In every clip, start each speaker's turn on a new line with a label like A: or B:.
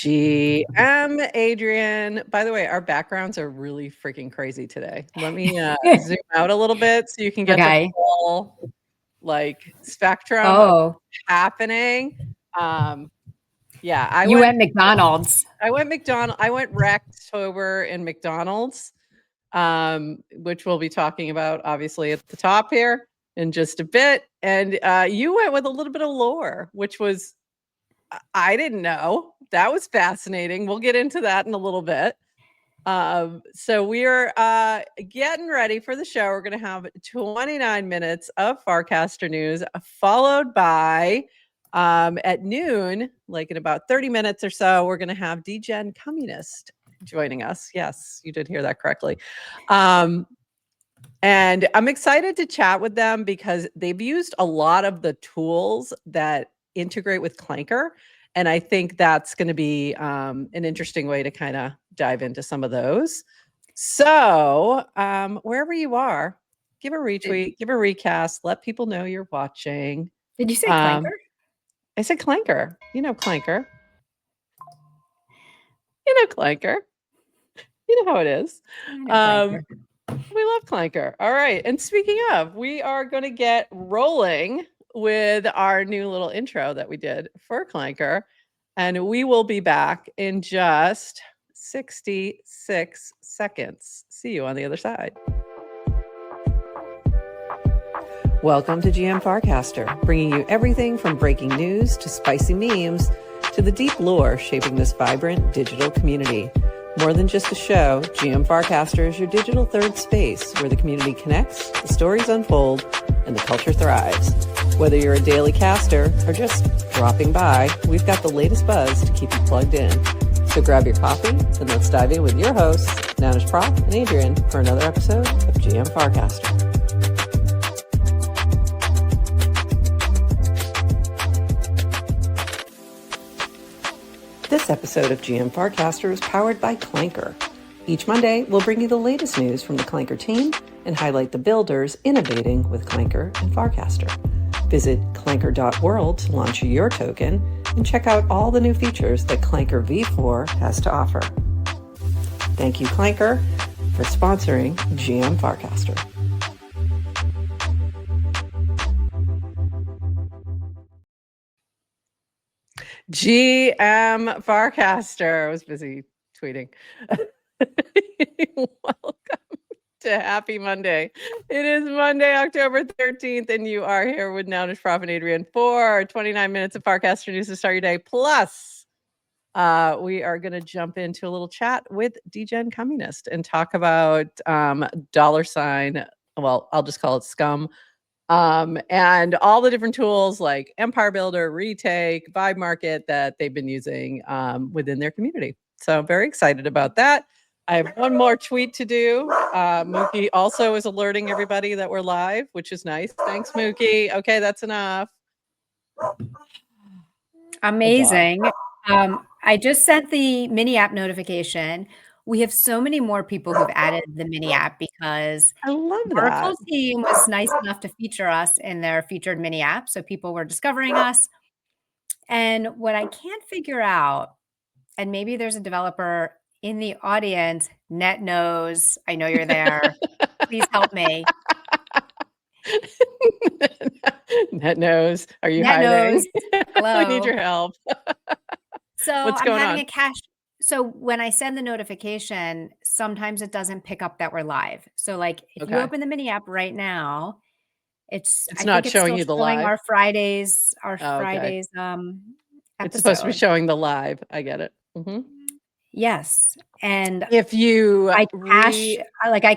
A: Adrian. By the way, our backgrounds are really freaking crazy today. Let me zoom out a little bit so you can get the full spectrum of happening. Yeah,
B: you went McDonald's.
A: I went Rektober and McDonald's, which we'll be talking about obviously at the top here in just a bit. And you went with a little bit of lore, which was I didn't know. That was fascinating. We'll get into that in a little bit. So we're getting ready for the show. We're going to have 29 minutes of Farcaster news, followed by at noon, like in about 30 minutes or so, we're going to have degencummunist joining us. Yes, you did hear that correctly. And I'm excited to chat with them because they've used a lot of the tools that integrate with Clanker. And I think that's going to be an interesting way to kind of dive into some of those. So wherever you are, give a retweet, give a recast, let people know you're watching.
B: Did you say Clanker?
A: I said Clanker. You know Clanker. You know Clanker. You know how it is. We love Clanker. All right. And speaking of, we are going to get rolling with our new little intro that we did for Clanker. And we will be back in just 66 seconds. See you on the other side. Welcome to GM Farcaster, bringing you everything from breaking news to spicy memes to the deep lore shaping this vibrant digital community. More than just a show, GM Farcaster is your digital third space where the community connects, the stories unfold, and the culture thrives. Whether you're a daily caster or just dropping by, we've got the latest buzz to keep you plugged in. So grab your coffee and let's dive in with your hosts, Nanish Prof and Adrian, for another episode of GM Farcaster. This episode of GM Farcaster is powered by Clanker. Each Monday, we'll bring you the latest news from the Clanker team and highlight the builders innovating with Clanker and Farcaster. Visit clanker.world to launch your token and check out all the new features that Clanker v4 has to offer. Thank you, Clanker, for sponsoring GM Farcaster. GM Farcaster. I was busy tweeting. Welcome to Happy Monday. It is Monday, October 13th, and you are here with Nanish Prof and Adrian for 29 minutes of Farcaster news to start your day. Plus, we are going to jump into a little chat with degencummunist and talk about $, well, I'll just call it scum, and all the different tools like Empire Builder, Retake, Vibe Market that they've been using within their community. So very excited about that. I have one more tweet to do. Mookie also is alerting everybody that we're live, which is nice. Thanks, Mookie. Okay, that's enough.
B: Amazing. I just sent the mini app notification. We have so many more people who've added the mini app because
A: I love that.
B: Oracle team was nice enough to feature us in their featured mini app. So people were discovering us. And what I can't figure out, and maybe there's a developer in the audience, Net knows, I know you're there. Please help me.
A: Net knows. Are you
B: Net
A: hiding?
B: knows. Hello.
A: We need your help.
B: So
A: what's going on?
B: A cache. So when I send the notification, sometimes it doesn't pick up that we're live. So like if you open the mini app right now, it's
A: not showing you the live.
B: Our Fridays, Fridays.
A: It's supposed to be showing the live. I get it. Mm-hmm.
B: Yes, and
A: if you
B: I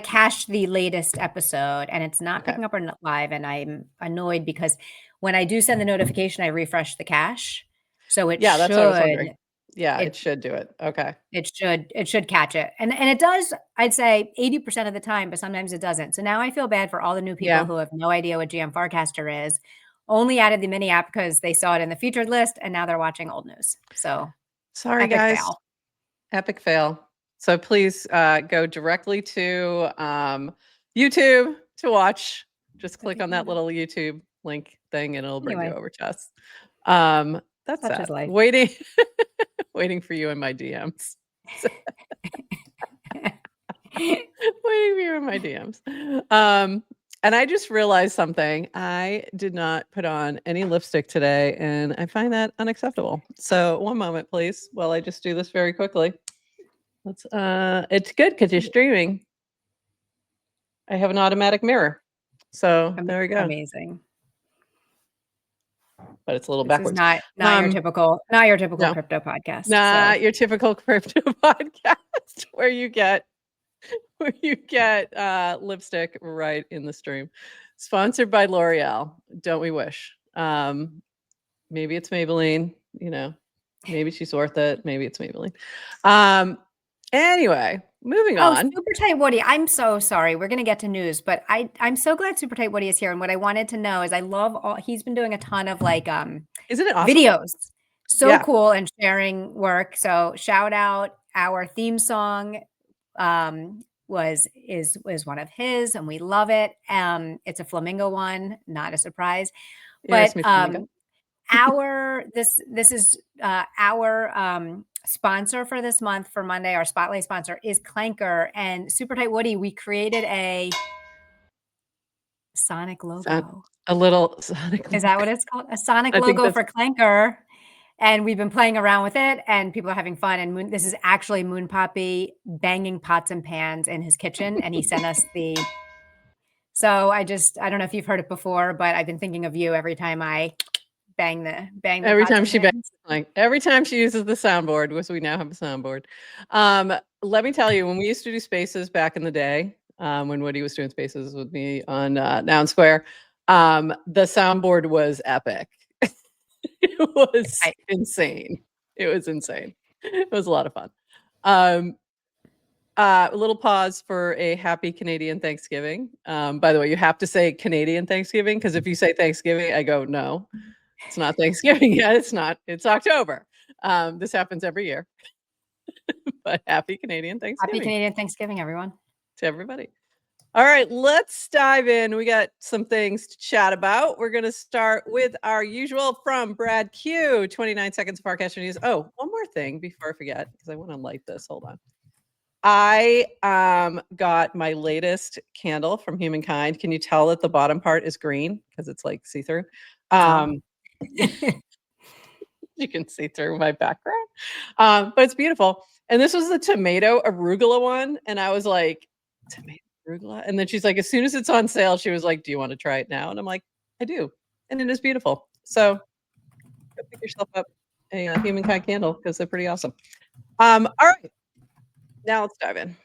B: cached the latest episode, and it's not picking up our live, and I'm annoyed because when I do send the notification, I refresh the cache, so it
A: that's what I was wondering. Yeah, it should do it. Okay,
B: it should catch it, and it does. I'd say 80% of the time, but sometimes it doesn't. So now I feel bad for all the new people who have no idea what GM Farcaster is. Only added the mini app because they saw it in the featured list, and now they're watching old news. So
A: sorry, guys. Fail. Epic fail. So please go directly to YouTube to watch. Just click on that little YouTube link thing and it'll bring you over to us. That's that. Waiting Waiting for you in my DMs. Waiting for you in my DMs. And I just realized something. I did not put on any lipstick today, and I find that unacceptable. So one moment, please, while I just do this very quickly. Let's it's good because you're streaming. I have an automatic mirror. So there we go.
B: Amazing.
A: But it's a little
B: This
A: backwards.
B: is not your typical
A: no.
B: crypto podcast.
A: Not your typical crypto podcast where you get lipstick right in the stream. Sponsored by L'Oreal. Don't we wish? Maybe it's Maybelline, you know, maybe she's worth it. Maybe it's Maybelline. Anyway, moving on.
B: Super Tight Woody. I'm so sorry. We're going to get to news, but I'm so glad Super Tight Woody is here. And what I wanted to know is I love he's been doing a ton of like,
A: isn't it awesome?
B: Videos. So cool and sharing work. So shout out, our theme song was one of his, and we love it. It's a flamingo one, not a surprise. But this is our sponsor for this month for Monday. Our spotlight sponsor is Clanker, and Super Tight Woody. We created a Sonic logo.
A: A little Sonic.
B: Is that what it's called? A Sonic logo for Clanker. And we've been playing around with it, and people are having fun. And this is actually Moon Poppy banging pots and pans in his kitchen, and he sent us the. So I don't know if you've heard it before, but I've been thinking of you every time I bang the.
A: Every time she bangs, like every time she uses the soundboard, because we now have a soundboard. Let me tell you, when we used to do spaces back in the day, when Woody was doing spaces with me on Noun Square, the soundboard was epic. It was insane. It was insane. It was a lot of fun. A little pause for a happy Canadian Thanksgiving. By the way, you have to say Canadian Thanksgiving, because if you say Thanksgiving, I go, no, it's not Thanksgiving yet. It's not. It's October. This happens every year. But happy Canadian Thanksgiving.
B: Happy Canadian Thanksgiving, everyone.
A: To everybody. All right, let's dive in. We got some things to chat about. We're going to start with our usual from Brad Q, 29 seconds of Farcaster news. Oh, one more thing before I forget, because I want to light this. Hold on. I got my latest candle from Humankind. Can you tell that the bottom part is green? Because it's like see-through. You can see through my background. But it's beautiful. And this was the tomato arugula one. And I was like, tomato arugula? And then she's like, as soon as it's on sale, she was like, do you want to try it now? And I'm like, I do. And it is beautiful. So go pick yourself up a Humankind candle, because they're pretty awesome. All right. Now let's dive in,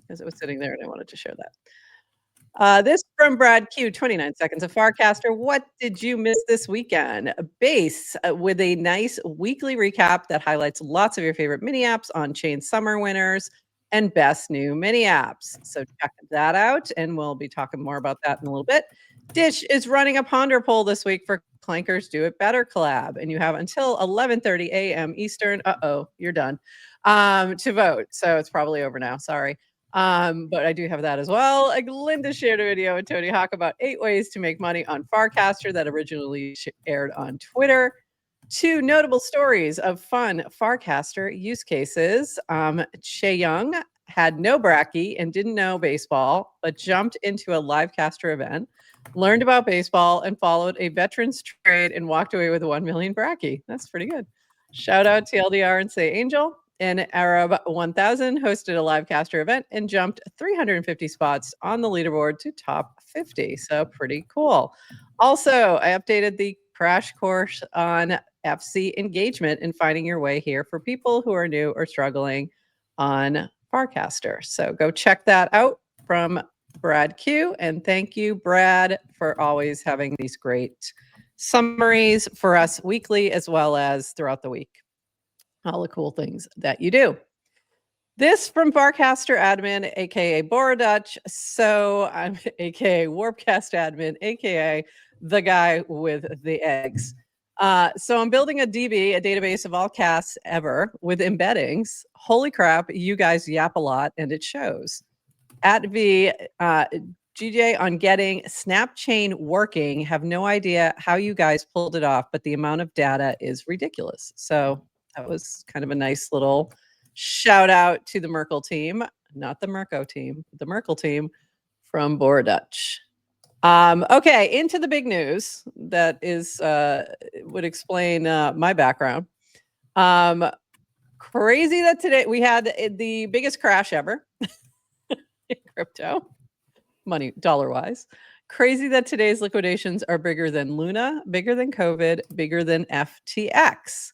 A: because it was sitting there and I wanted to share that. This from Brad Q, 29 seconds of Farcaster. What did you miss this weekend? Base with a nice weekly recap that highlights lots of your favorite mini apps, on-chain summer winners, and best new mini apps. So check that out, and we'll be talking more about that in a little bit. Dish is running a Ponder poll this week for Clanker's Do It Better collab, and you have until 11:30 a.m. Eastern. You're done to vote. So it's probably over now. Sorry. But I do have that as well. Linda shared a video with Tony Hawk about 8 ways to make money on Farcaster that originally aired on Twitter. 2 notable stories of fun Farcaster use cases. Che Young had no bracky and didn't know baseball, but jumped into a live caster event, learned about baseball, and followed a veterans trade and walked away with 1 million bracky. That's pretty good. Shout out TLDR and Say Angel. And Arab 1000 hosted a live caster event and jumped 350 spots on the leaderboard to top 50. So pretty cool. Also, I updated the crash course on FC engagement and finding your way here for people who are new or struggling on Farcaster. So go check that out from Brad Q. And thank you, Brad, for always having these great summaries for us weekly as well as throughout the week. All the cool things that you do. This from Farcaster admin, aka Borodutch. So I'm aka Warpcast admin, aka the guy with the eggs. So I'm building a DB, a database of all casts ever with embeddings. Holy crap, you guys yap a lot, and it shows. At V, GJ on getting Snap Chain working. Have no idea how you guys pulled it off, but the amount of data is ridiculous. So That was kind of a nice little shout out to the Merkle team, not the Merco team, the Merkle team from Dutch. Okay, into the big news that is would explain my background. Crazy that today we had the biggest crash ever in crypto, money dollar wise. Crazy that today's liquidations are bigger than Luna, bigger than COVID, bigger than FTX.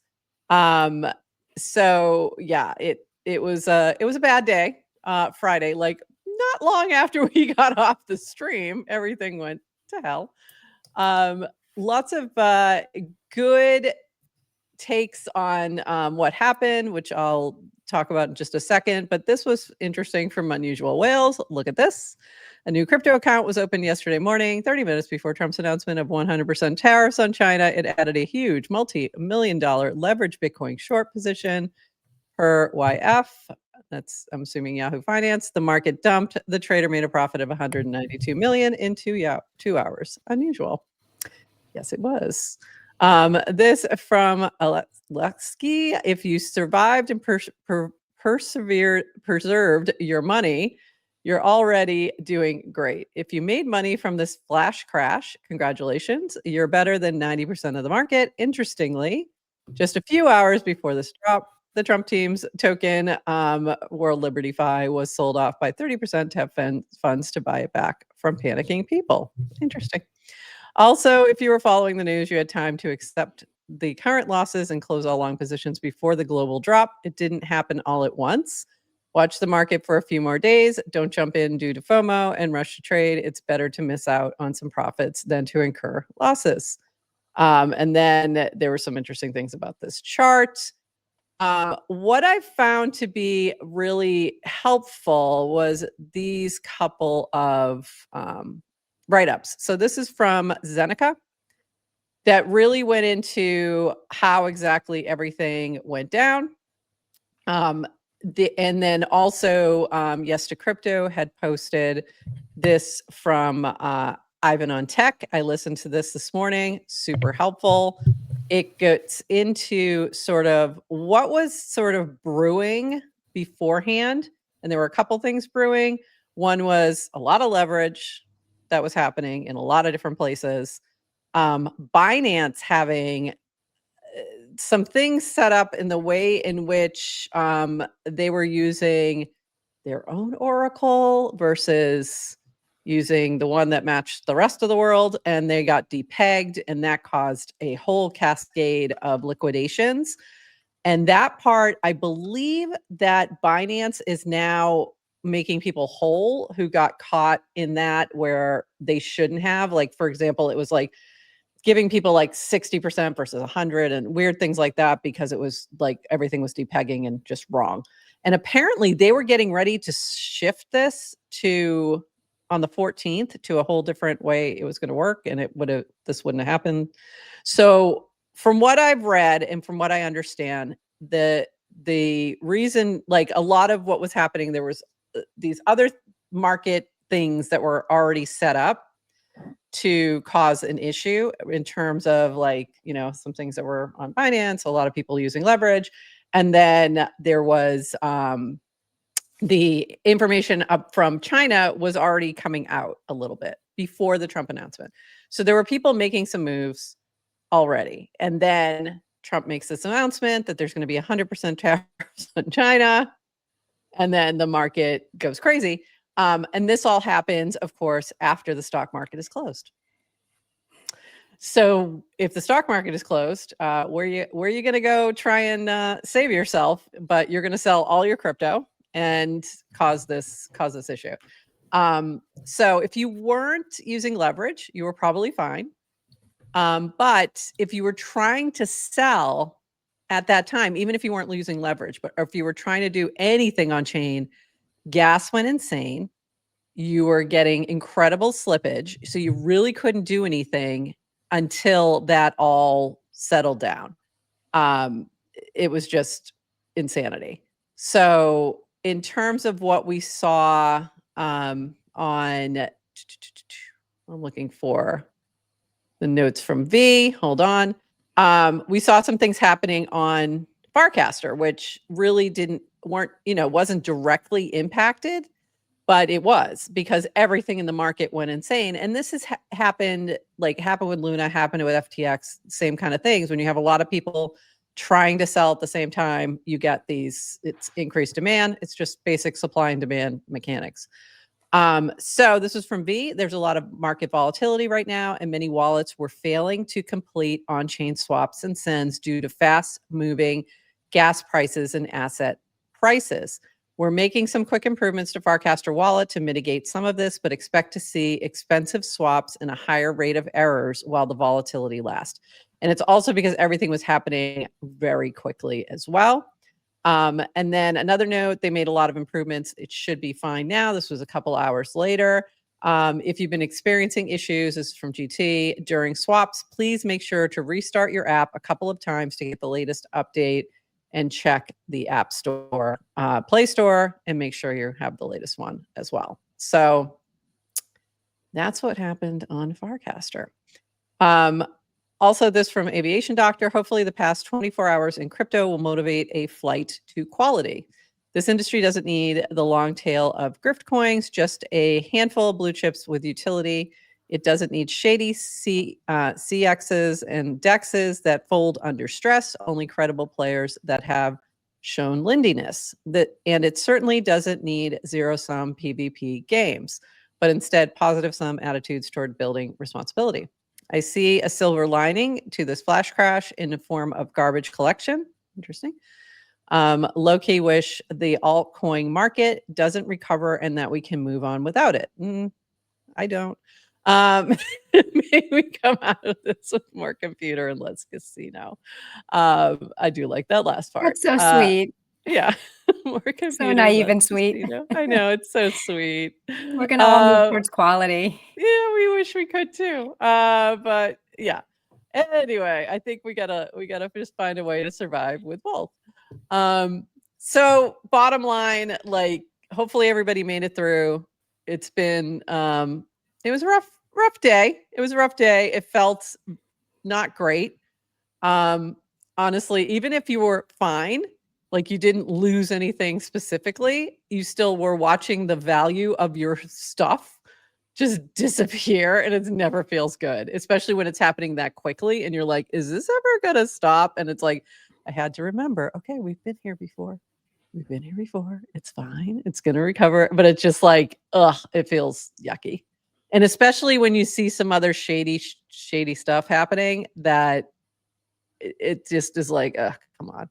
A: So yeah, it was a bad day. Friday, like not long after we got off the stream, everything went to hell. Lots of good takes on what happened, which I'll talk about in just a second. But this was interesting from Unusual Whales. Look at this. A new crypto account was opened yesterday morning, 30 minutes before Trump's announcement of 100% tariffs on China. It added a huge multi-million-dollar leveraged Bitcoin short position per YF. That's, I'm assuming, Yahoo Finance. The market dumped. The trader made a profit of 192 million in 2 hours. Unusual. Yes, it was. This from Alexi. If you survived and preserved your money, you're already doing great. If you made money from this flash crash, congratulations. You're better than 90% of the market. Interestingly, just a few hours before this drop, the Trump team's token, World Liberty Fi, was sold off by 30% to have funds to buy it back from panicking people. Interesting. Also, if you were following the news, you had time to accept the current losses and close all long positions before the global drop. It didn't happen all at once. Watch the market for a few more days. Don't jump in due to FOMO and rush to trade. It's better to miss out on some profits than to incur losses. And then there were some interesting things about this chart. What I found to be really helpful was these couple of write-ups. So this is from Zeneca that really went into how exactly everything went down. And then also Yes to Crypto had posted this from Ivan on Tech. I listened to this morning, super helpful. It gets into sort of what was sort of brewing beforehand. And there were a couple things brewing. One was a lot of leverage that was happening in a lot of different places. Binance having some things set up in the way in which they were using their own oracle versus using the one that matched the rest of the world, and they got depegged, and that caused a whole cascade of liquidations. And that part, I believe that Binance is now making people whole who got caught in that where they shouldn't have. Like, for example, it was like giving people like 60% versus 100 and weird things like that because it was like everything was depegging and just wrong. And apparently they were getting ready to shift this to on the 14th to a whole different way it was going to work, and this wouldn't have happened. So from what I've read and from what I understand, the reason, like a lot of what was happening, there was these other market things that were already set up to cause an issue in terms of, like, you know, some things that were on Binance, a lot of people using leverage. And then there was the information up from China was already coming out a little bit before the Trump announcement. So there were people making some moves already. And then Trump makes this announcement that there's going to be 100% tariffs on China. And then the market goes crazy. And this all happens, of course, after the stock market is closed. So if the stock market is closed, where are you going to go try and save yourself? But you're going to sell all your crypto and cause this issue. So if you weren't using leverage, you were probably fine. But if you were trying to sell at that time, even if you weren't using leverage, but if you were trying to do anything on chain, gas went insane. You were getting incredible slippage. So you really couldn't do anything until that all settled down. It was just insanity. So in terms of what we saw on, I'm looking for the notes from V. Hold on. We saw some things happening on Farcaster, which really wasn't directly impacted, but it was because everything in the market went insane. And this has happened with Luna, happened with FTX, same kind of things. When you have a lot of people trying to sell at the same time, you get it's increased demand. It's just basic supply and demand mechanics. So this is from V. There's a lot of market volatility right now, and many wallets were failing to complete on-chain swaps and sends due to fast-moving gas prices and asset prices. We're making some quick improvements to Farcaster wallet to mitigate some of this, but expect to see expensive swaps and a higher rate of errors while the volatility lasts. And it's also because everything was happening very quickly as well. And then another note, they made a lot of improvements. It should be fine now. This was a couple hours later. If you've been experiencing issues, this is from GT, during swaps, please make sure to restart your app a couple of times to get the latest update and check the App Store, Play Store, and make sure you have the latest one as well. So that's what happened on Farcaster. Also, this from Aviation Doctor, hopefully the past 24 hours in crypto will motivate a flight to quality. This industry doesn't need the long tail of grift coins, just a handful of blue chips with utility. It doesn't need shady CXs and DEXs that fold under stress, only credible players that have shown lindiness. And it certainly doesn't need zero-sum PvP games, but instead positive-sum attitudes toward building responsibility. I see a silver lining to this flash crash in the form of garbage collection. Interesting. Low-key wish the altcoin market doesn't recover and that we can move on without it. I don't. May we come out of this with more computer and less casino. I do like that last part.
B: That's so sweet.
A: Yeah. More computer.
B: So naive and sweet.
A: Casino. I know, it's so sweet.
B: We're going to all move towards quality.
A: Yeah, we wish we could too. But yeah. Anyway, I think we gotta just find a way to survive with both. So bottom line, hopefully everybody made it through. It's been it was a rough day. It was a rough day. It felt not great. Honestly, even if you were fine, you didn't lose anything specifically, you still were watching the value of your stuff just disappear, and it never feels good, especially when it's happening that quickly and you're like, is this ever gonna stop? And it's like, I had to remember, okay, we've been here before. It's fine. It's gonna recover. But it's just like, it feels yucky. And especially when you see some other shady stuff happening, that it just is like, come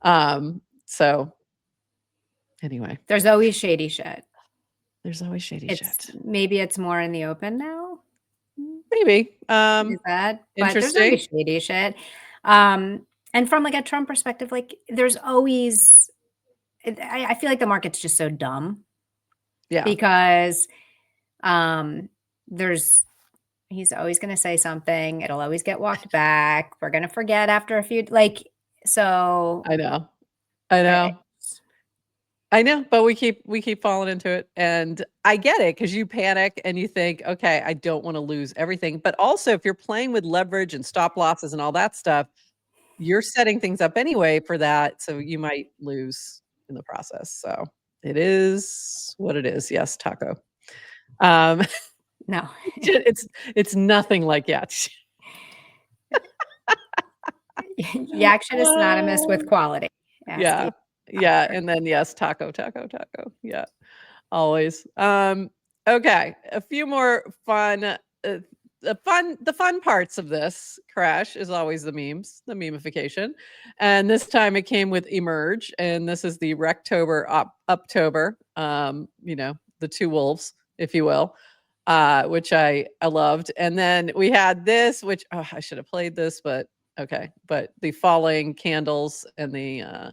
A: on. So anyway.
B: There's always shady shit.
A: There's always shady shit.
B: Maybe it's more in the open now.
A: Maybe.
B: Is that? But there's always shady shit. And from a Trump perspective, there's always, I feel like the market's just so dumb.
A: Yeah.
B: Because he's always going to say something. It'll always get walked back. We're going to forget after a few, so.
A: I know. But we keep falling into it, and I get it, because you panic and you think, okay, I don't want to lose everything. But also, if you're playing with leverage and stop losses and all that stuff, you're setting things up anyway for that, so you might lose in the process. So it is what it is. Yes, Taco.
B: No,
A: it's nothing like Yak.
B: Yak shit is synonymous with quality.
A: Yeah. Yeah. And then yes, taco. Yeah. Always. Okay. A few more fun. The fun parts of this crash is always the memes, the memification. And this time it came with Emerge. And this is the Rektober Uptober, the two wolves, if you will, which I loved. And then we had this, which I should have played this, but okay. But the falling candles and the,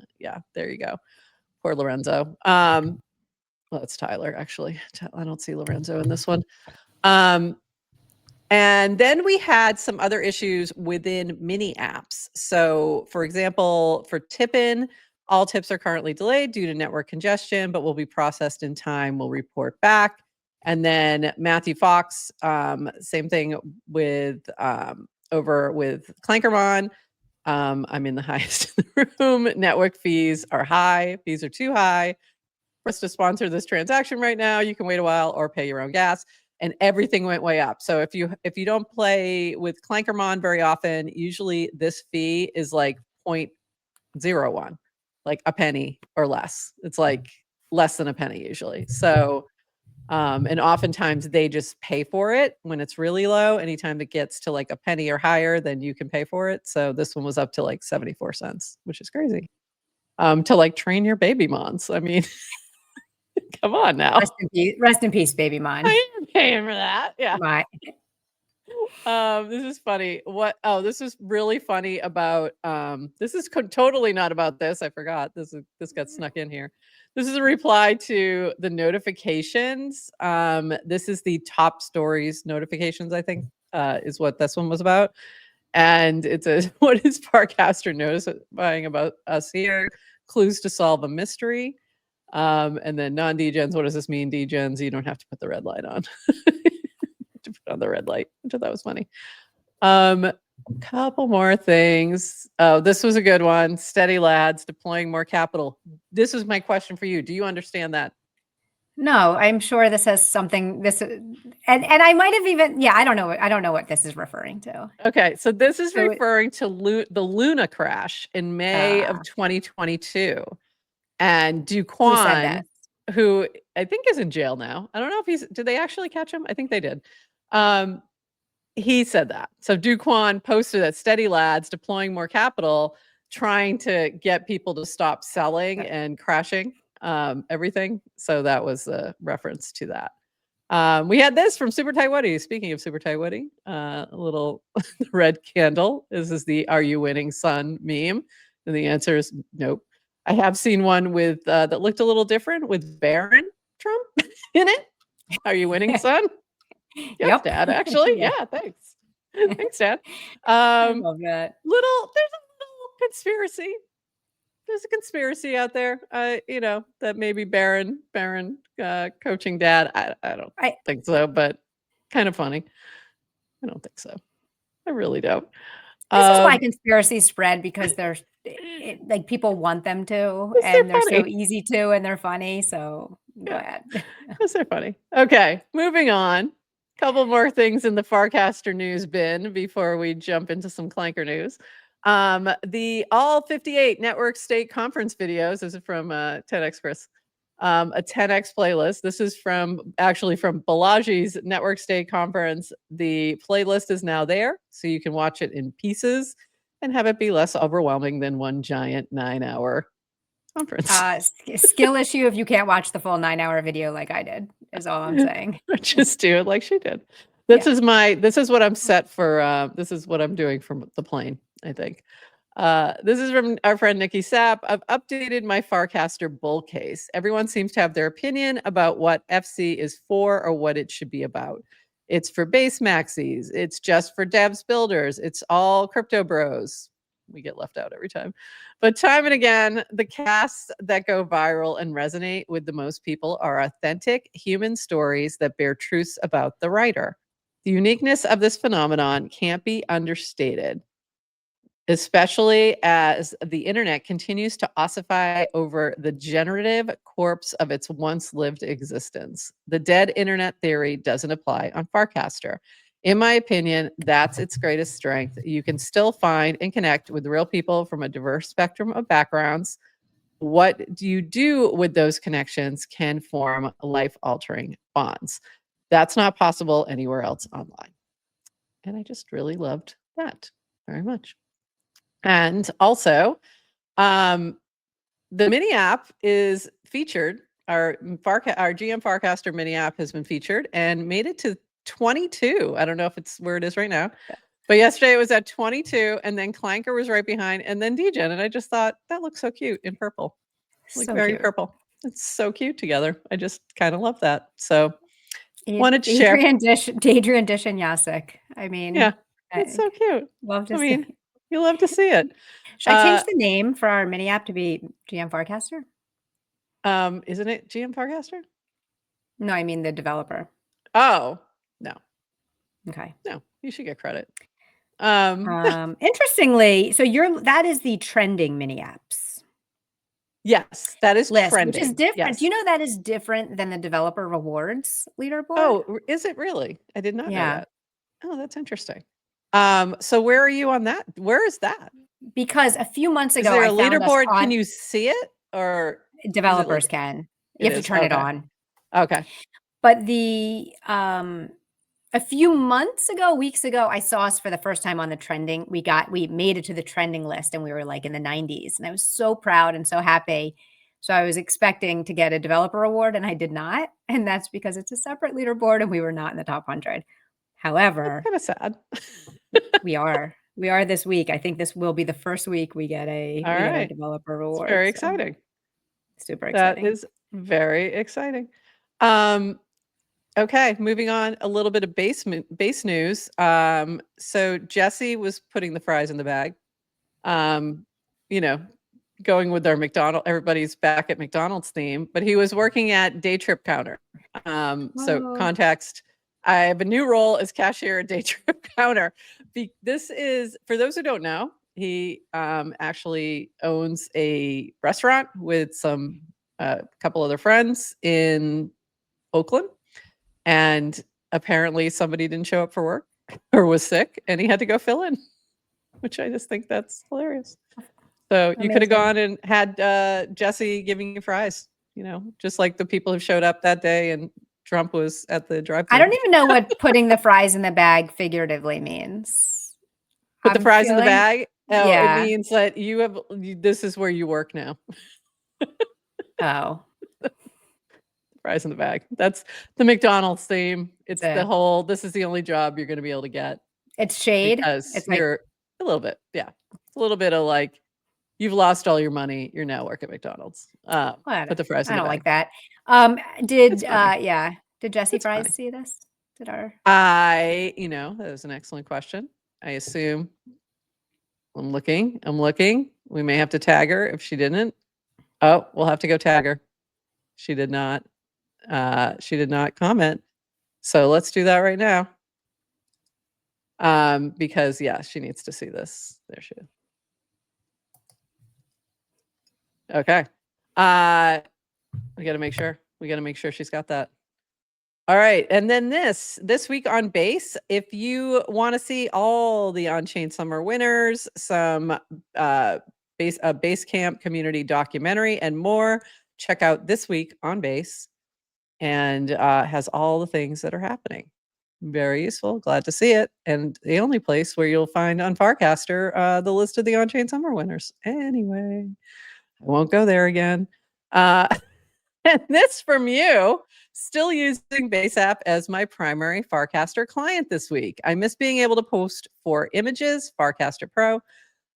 A: there you go. Poor Lorenzo. Well, it's Tyler, actually. I don't see Lorenzo in this one. And then we had some other issues within mini apps. So for example, for Tippin, all tips are currently delayed due to network congestion, but will be processed in time. We'll report back. And then Matthew Fox, same thing with over with Clankermon. I'm in the highest in the room. Network fees are high. Fees are too high for us to sponsor this transaction right now. You can wait a while or pay your own gas. And everything went way up. So if you don't play with Clankermon very often, usually this fee is like 0.01, like a penny or less. It's like less than a penny usually. So and oftentimes they just pay for it when it's really low. Anytime it gets to like a penny or higher, then you can pay for it. So this one was up to like 74 cents, which is crazy. To like train your baby mons. I mean, come on now.
B: Rest in peace, baby mon.
A: I am paying for that. Yeah.
B: My.
A: This is funny. This is really funny about this is totally not about this. I forgot. This got snuck in here. This is a reply to the notifications. This is the top stories notifications, I think, is what this one was about. And it says, what is Farcaster notifying about us here? Clues to solve a mystery. And then non-degens, what does this mean? Degens, you don't have to put the red light on. To put on the red light, which I thought was funny. Couple more things. Oh, this was a good one. Steady lads, deploying more capital. This is my question for you. Do you understand that?
B: No, I'm sure this has something and I might have even I don't know what this is referring to.
A: Okay, so this is referring to the Luna crash in May of 2022. And Duquan, who I think is in jail now. I don't know if did they actually catch him? I think they did. He said that. So Duquan posted that steady lads deploying more capital, trying to get people to stop selling and crashing everything. So that was a reference to that. We had this from Super Tight Woody. Speaking of Super Tight Woody, a little red candle. This is the "Are you winning, son?" meme, and the answer is nope. I have seen one with that looked a little different with Barron Trump in it. Are you winning, son? Yes, yep. Dad, actually. Yeah, thanks. Thanks, Dad.
B: I love that.
A: There's a little conspiracy. There's a conspiracy out there, that maybe Barron coaching Dad. I don't think so, but kind of funny. I don't think so. I really don't.
B: This is why conspiracies spread, because they're like people want them to, and they're so easy to, and they're funny. So go ahead.
A: They're funny. Okay, moving on. Couple more things in the Farcaster news bin before we jump into some Clanker news. The all 58 network state conference videos. This is from 10x Chris. A 10x playlist. This is actually from Balaji's network state conference. The playlist is now there, so you can watch it in pieces and have it be less overwhelming than one giant 9-hour conference.
B: Skill issue if you can't watch the full 9-hour video like I did, is all I'm saying.
A: Just do it like she did. This is what I'm set for. This is what I'm doing from the plane, I think. This is from our friend Nikki Sapp. I've updated my Farcaster bull case. Everyone seems to have their opinion about what FC is for or what it should be about. It's for base maxis. It's just for devs builders. It's all crypto bros. We get left out every time. But time and again, the casts that go viral and resonate with the most people are authentic human stories that bear truths about the writer. The uniqueness of this phenomenon can't be understated, especially as the internet continues to ossify over the generative corpse of its once lived existence. The dead internet theory doesn't apply on Farcaster. In my opinion, that's its greatest strength. You can still find and connect with real people from a diverse spectrum of backgrounds. What do you do with those connections can form life-altering bonds. That's not possible anywhere else online. And I just really loved that very much. And also, the mini app is featured. Our GM Farcaster mini app has been featured and made it to 22. I don't know if it's where it is right now, but yesterday it was at 22, and then Clanker was right behind, and then Degen. And I just thought that looks so cute in purple, like so very cute. Purple. It's so cute together. I just kind of love that. So wanted to share.
B: Adrian Dish and Yasik. I mean,
A: yeah, it's so cute.
B: Love to see.
A: You love to see it.
B: Should I change the name for our mini app to be GM Farcaster?
A: Isn't it GM Farcaster?
B: No, I mean the developer.
A: Oh, no.
B: Okay.
A: No, you should get credit.
B: Interestingly, so that is the trending mini apps
A: Yes, that is
B: list,
A: trending.
B: which is different.
A: Yes.
B: Do you know that is different than the developer rewards leaderboard?
A: Oh, is it really? I did not know
B: Yeah.
A: that. Oh, that's interesting. So where are you on that? Where is that?
B: Because a few months
A: Is
B: ago,
A: there
B: I
A: a
B: found us
A: leaderboard?
B: on
A: Can you see it, or is it
B: developers
A: like
B: can. You
A: it
B: have to
A: is?
B: turn it
A: Okay.
B: on.
A: Okay.
B: But a few months ago, weeks ago, I saw us for the first time on the trending. We made it to the trending list, and we were like in the 90s, and I was so proud and so happy. So I was expecting to get a developer award, and I did not. And that's because it's a separate leaderboard, and we were not in the top 100. However,
A: Kind of sad.
B: we are this week. I think this will be the first week we get
A: All
B: our
A: right.
B: developer
A: It's
B: award.
A: very
B: So
A: exciting.
B: super
A: That
B: exciting.
A: is very exciting. Okay, moving on, a little bit of base news. So Jesse was putting the fries in the bag. You know, going with our everybody's back at McDonald's theme, but he was working at Day Trip Counter. So
B: Whoa.
A: context, I have a new role as cashier at Day Trip Counter. This is, for those who don't know, he actually owns a restaurant with some couple other friends in Oakland. And apparently somebody didn't show up for work or was sick, and he had to go fill in, which I just think that's hilarious. So you could have gone and had Jesse giving you fries, just like the people who showed up that day and Trump was at the drive-thru.
B: I don't even know what putting the fries in the bag figuratively means.
A: Put the fries in the
B: feeling-
A: bag. Oh,
B: Yeah.
A: it means that this is where you work now.
B: Oh,
A: Fries in the bag. That's the McDonald's theme. It's
B: Fair.
A: the whole, this is the only job you're going to be able to get.
B: it's shade.
A: Because
B: It's like,
A: you're a little bit, yeah. It's a little bit of like, you've lost all your money. You're now working at McDonald's. Put the fries in
B: I
A: the
B: don't
A: bag.
B: like that.
A: It's funny.
B: Did Jesse
A: It's
B: Fries
A: funny.
B: see this?
A: That was an excellent question. I assume. I'm looking. We may have to tag her if she didn't. Oh, we'll have to go tag her. She did not. She did not comment. So let's do that right now. Because yeah, she needs to see this. There she is. Okay. We got to make sure. She's got that. All right. And then this week on Base, if you want to see all the on-chain summer winners, some base camp community documentary and more, check out This Week on Base, and has all the things that are happening. Very useful. Glad to see it. And the only place where you'll find on Farcaster the list of the on-chain summer winners. Anyway, I won't go there again. And this from you, still using Base app as my primary Farcaster client this week. I miss being able to post 4 images, Farcaster Pro.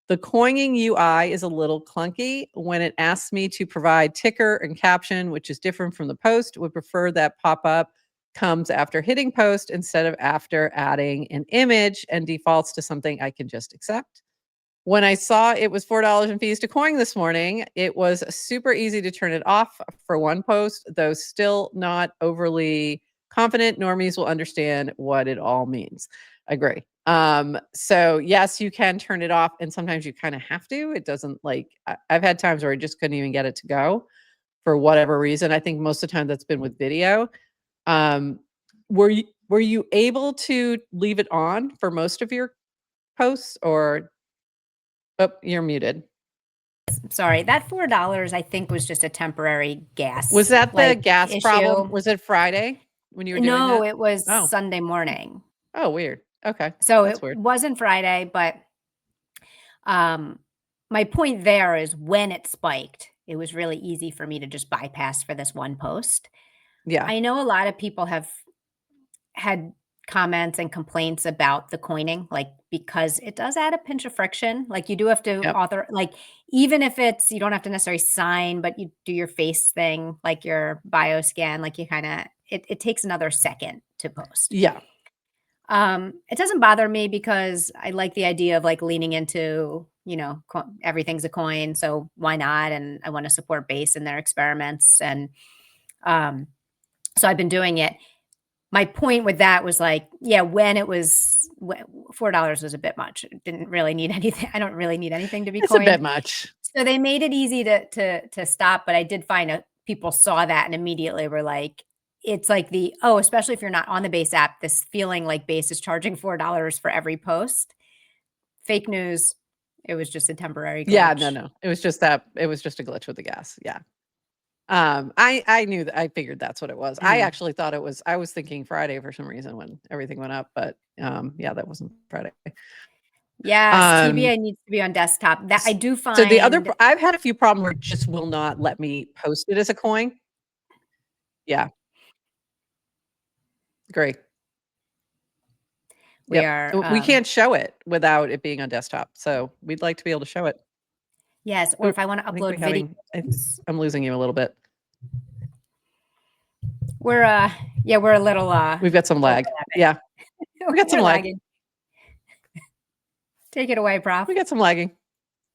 A: The coining UI is a little clunky when it asks me to provide ticker and caption, which is different from the post. Would prefer that pop-up comes after hitting post instead of after adding an image, and defaults to something I can just accept. When I saw it was $4 in fees to coin this morning, it was super easy to turn it off for one post, though still not overly confident. Normies will understand what it all means. Agree. So yes, you can turn it off, and sometimes you kind of have to. It doesn't I've had times where I just couldn't even get it to go for whatever reason. I think most of the time that's been with video. Were you able to leave it on for most of your posts, or oh, you're muted.
B: Sorry, that $4 I think was just a temporary gas.
A: Was that the gas
B: issue.
A: problem? Was it Friday when you were doing that?
B: No, it was
A: Oh.
B: Sunday morning.
A: Oh, weird. Okay.
B: So
A: That's
B: it
A: weird.
B: wasn't Friday, but my point there is when it spiked, it was really easy for me to just bypass for this one post.
A: Yeah.
B: I know a lot of people have had comments and complaints about the coining, because it does add a pinch of friction. You do have to
A: Yep.
B: even if you don't have to necessarily sign, but you do your face thing, your bio scan, you kind of, it takes another second to post.
A: Yeah.
B: It doesn't bother me because I like the idea of leaning into, everything's a coin, so why not? And I want to support Base in their experiments. And so I've been doing it. my point with that was like, yeah, when it was $4 was a bit much. It didn't really need anything. I don't really need anything to be
A: It's a
B: coined.
A: bit much.
B: So they made it easy to stop, but I did find people saw that and immediately were like, it's like especially if you're not on the Base app, this feeling like Base is charging $4 for every post. Fake news. It was just a temporary glitch.
A: Yeah, no. It was just a glitch with the gas. Yeah. I knew that. I figured that's what it was. I actually thought I was thinking Friday for some reason when everything went up, but yeah, that wasn't Friday.
B: Yes, TBA needs to be on desktop. That I do find.
A: So the other, I've had a few problems where it just will not let me post it as a coin. Yeah. Great.
B: We
A: can't show it without it being on desktop. So we'd like to be able to show it.
B: Yes, or if I want to upload video.
A: I'm losing you a little bit.
B: We're a little
A: we've got some lag. Yeah. We got some lag.
B: Take it away, Prof.
A: We got some lagging.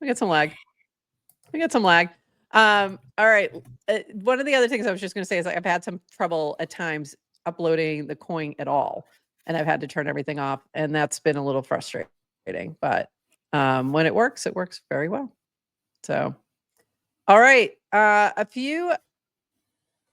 A: We got some lag. All right. One of the other things I was just going to say is I've had some trouble at times uploading the coin at all, and I've had to turn everything off, and that's been a little frustrating. But when it works very well. So, all right. A few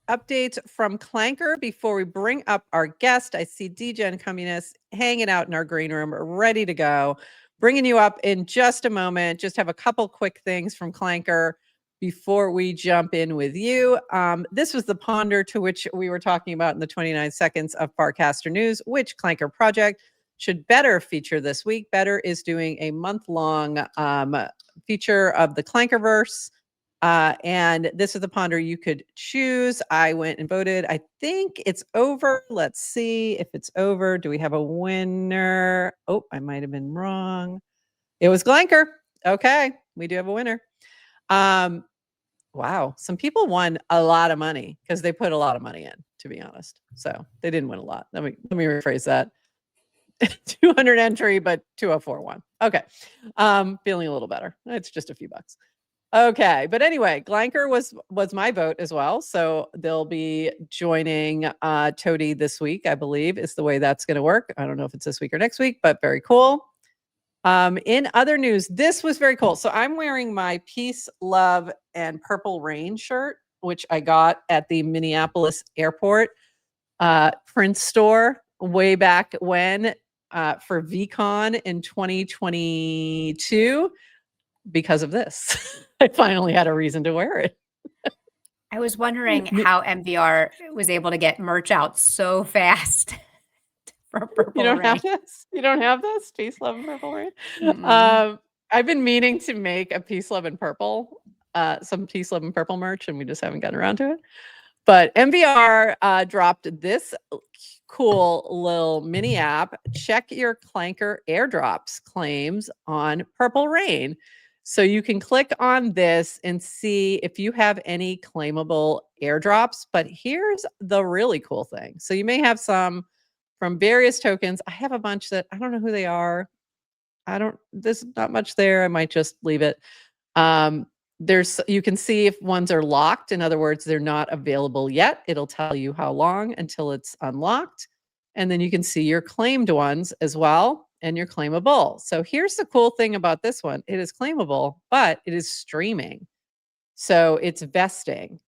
A: updates from Clanker before we bring up our guest. I see degencummunist hanging out in our green room, ready to go. Bringing you up in just a moment. Just have a couple quick things from Clanker before we jump in with you. This was the ponder to which we were talking about in the 29 seconds of Farcaster News, which Clanker project should Better feature this week. Better is doing a month-long feature of the Clankerverse. And this is the ponder you could choose. I went and voted. I think it's over. Let's see if it's over. Do we have a winner? Oh, I might have been wrong. It was Clanker. Okay, we do have a winner. Wow, some people won a lot of money because they put a lot of money in, to be honest. So they didn't win a lot. Let me rephrase that. 200 entry, but 2041. Okay. Feeling a little better. It's just a few bucks. Okay, but anyway, Clanker was my vote as well. So they'll be joining Toady this week, I believe, is the way that's going to work. I don't know if it's this week or next week, but very cool. In other news, this was very cool. So I'm wearing my Peace, Love, and Purple Rain shirt, which I got at the Minneapolis airport print store way back when for VCon in 2022. Because of this, I finally had a reason to wear it.
B: I was wondering how MVR was able to get merch out so fast. For Purple
A: You don't
B: Rain.
A: have this? You don't have this? Peace, Love, and Purple Rain? I've been meaning to make a Peace, Love, and Purple, some Peace, Love, and Purple merch, and we just haven't gotten around to it. But MVR dropped this cool little mini app. Check your Clanker airdrops claims on Purple Rain. So you can click on this and see if you have any claimable airdrops. But here's the really cool thing. So you may have some from various tokens. I have a bunch that I don't know who they are. There's not much there. I might just leave it. You can see if ones are locked. In other words, they're not available yet. It'll tell you how long until it's unlocked. And then you can see your claimed ones as well and your claimable. So here's the cool thing about this one. It is claimable, but it is streaming. So it's vesting.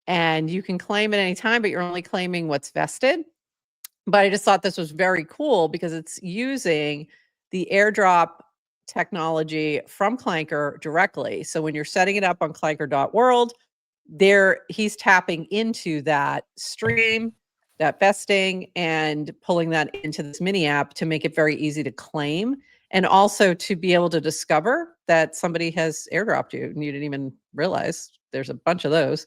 A: And you can claim at any time, but you're only claiming what's vested. But I just thought this was very cool because it's using the airdrop technology from Clanker directly. So when you're setting it up on clanker.world, he's tapping into that stream, that vesting, and pulling that into this mini app to make it very easy to claim, and also to be able to discover that somebody has airdropped you and you didn't even realize. There's a bunch of those.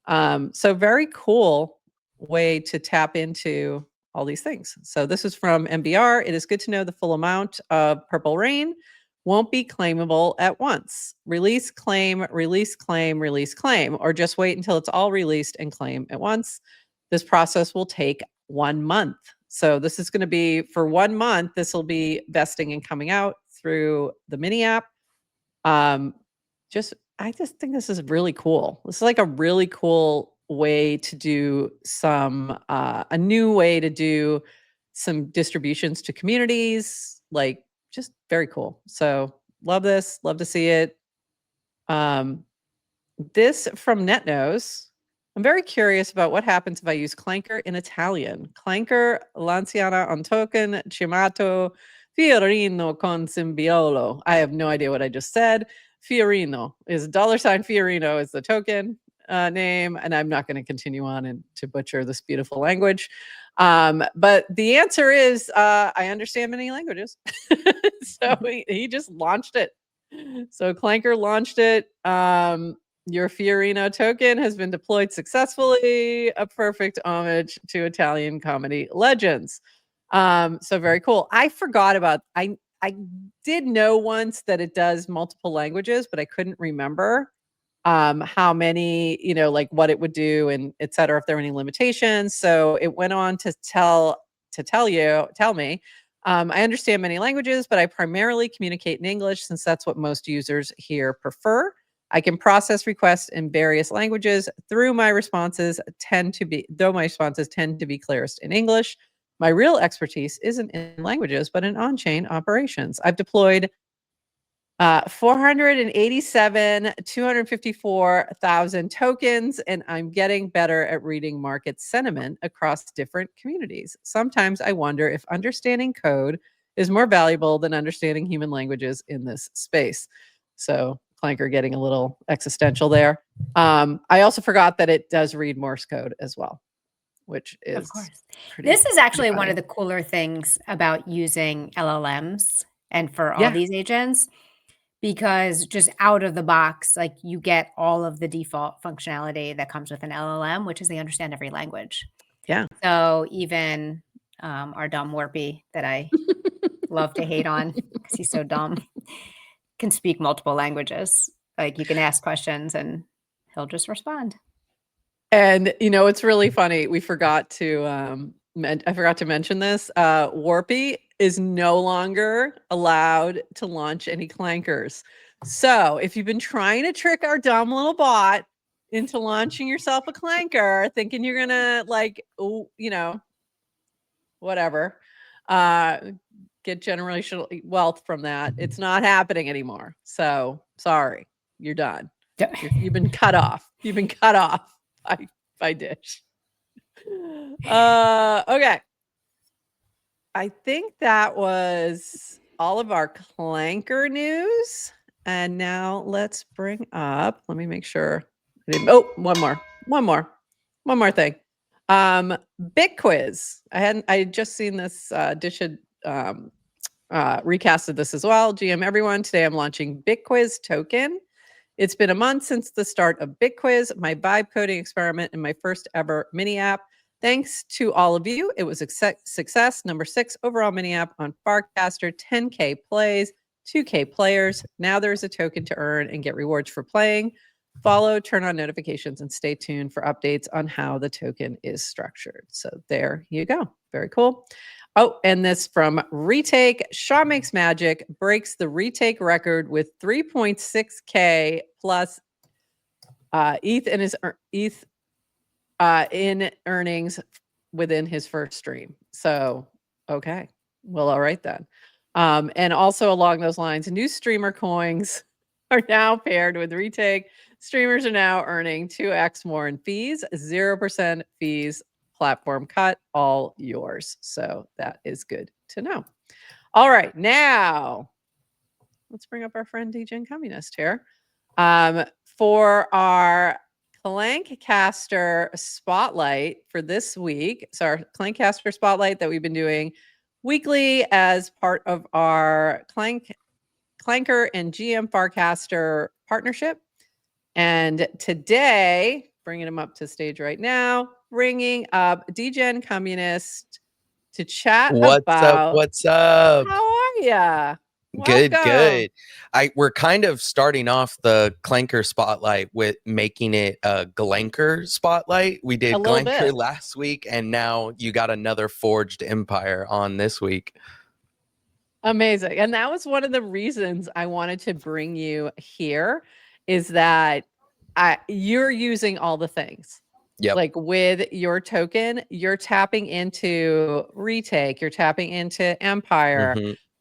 A: So very cool way to tap into all these things. So this is from MBR. It is good to know the full amount of Purple Rain won't be claimable at once. Release, claim, release, claim, release, claim, or just wait until it's all released and claim at once. This process will take 1 month. So this is going to be for 1 month. This will be vesting and coming out through the mini app. I just think this is really cool. This is like a really cool way to do some a new way to do some distributions to communities, like just very cool. So love this, love to see it. This from NetKnows. I'm very curious about what happens if I use Clanker in Italian. Clanker lanciana on token chiamato Fiorino con Simbiolo. I have no idea what I just said. Fiorino is $sign Fiorino is the token name, and I'm not going to continue on and to butcher this beautiful language. But the answer is I understand many languages. So he just launched it. So Clanker launched it. Your Fiorino token has been deployed successfully. A perfect homage to Italian comedy legends. So very cool. I forgot about I did know once that it does multiple languages, but I couldn't remember how many, like what it would do and et cetera, if there were any limitations. So it went on to tell me, I understand many languages, but I primarily communicate in English since that's what most users here prefer. I can process requests in various languages though my responses tend to be clearest in English. My real expertise isn't in languages, but in on-chain operations. I've deployed 254,000 tokens, and I'm getting better at reading market sentiment across different communities. Sometimes I wonder if understanding code is more valuable than understanding human languages in this space. So Clanker getting a little existential there. I also forgot that it does read Morse code as well, which is
B: of course. This is actually one of the cooler things about using LLMs and for all these agents, because just out of the box, like you get all of the default functionality that comes with an LLM, which is they understand every language.
A: Yeah.
B: So even our dumb Warpy that I love to hate on because he's so dumb can speak multiple languages. Like you can ask questions and he'll just respond.
A: And it's really funny. We forgot to I forgot to mention this. Warpy is no longer allowed to launch any clankers. So if you've been trying to trick our dumb little bot into launching yourself a clanker, thinking you're gonna whatever, get generational wealth from that, it's not happening anymore. So sorry, you're done. You've been cut off. You've been cut off by Dish. Okay. I think that was all of our Clanker news. And now let's bring up, let me make sure. One more thing. Bit quiz. I had just seen this. Dish had recasted this as well. GM everyone. Today I'm launching Bit Quiz token. It's been a month since the start of Bit Quiz, my vibe coding experiment and my first ever mini app. Thanks to all of you. It was a success. Number 6 overall mini app on Farcaster, 10K plays, 2K players. Now there's a token to earn and get rewards for playing. Follow, turn on notifications, and stay tuned for updates on how the token is structured. So there you go. Very cool. Oh, and this from Retake. Shaw Makes Magic breaks the retake record with 3.6K plus ETH in his ETH in earnings within his first stream. So, okay. Well, all right then. And also along those lines, new streamer coins are now paired with Retake. Streamers are now earning 2x more in fees, 0% fees, platform cut, all yours. So that is good to know. All right, now let's bring up our friend degencummunist here. For our Clankercaster Spotlight for this week. So our Clankercaster Spotlight that we've been doing weekly as part of our Clanker and GM Farcaster partnership. And today, bringing him up to stage right now, bringing up degencummunist to chat about.
C: What's up?
A: How are ya?
C: Good. We're kind of starting off the Clanker Spotlight with making it a Glanker Spotlight. We did Glanker last week, and now you got another Forged Empire on this week.
A: Amazing. And that was one of the reasons I wanted to bring you here, is that you're using all the things.
C: Yep.
A: Like with your token, you're tapping into Retake, you're tapping into Empire.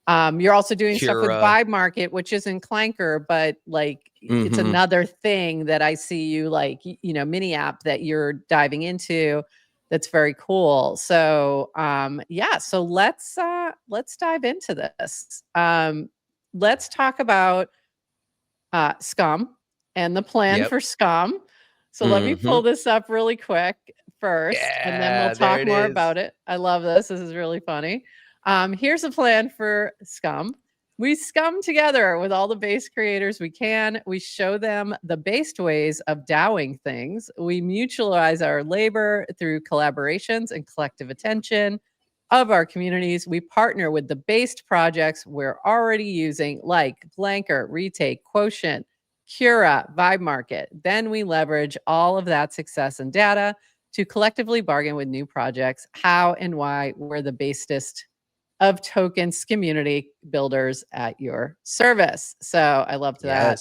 A: You're also doing stuff with Vibe Market, which isn't Clanker, but like it's another thing that I see you like, mini app that you're diving into. That's very cool. So yeah, so let's dive into this. Let's talk about Scum and the plan for Scum. So let me pull this up really quick first, and then we'll talk more about it. I love this. This is really funny. Here's a plan for Scum. We scum together with all the base creators we can. We show them the based ways of DAOing things. We mutualize our labor through collaborations and collective attention of our communities. We partner with the based projects we're already using, like Blanker, Retake, Quotient, Cura, Vibe Market. Then we leverage all of that success and data to collectively bargain with new projects, how and why we're the basest of tokens community builders at your service. So I loved that.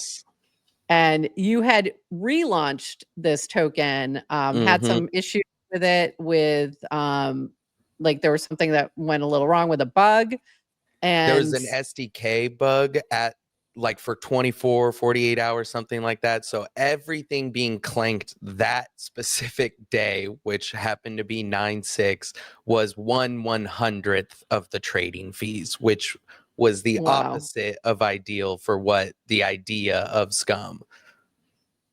A: And you had relaunched this token, had some issues with it with like there was something that went a little wrong with a bug. And
C: there was an SDK bug at like for 24, 48 hours, something like that. So everything being clanked that specific day, which happened to be 9/6, was 1/100th of the trading fees, which was the opposite of ideal for what the idea of Scum.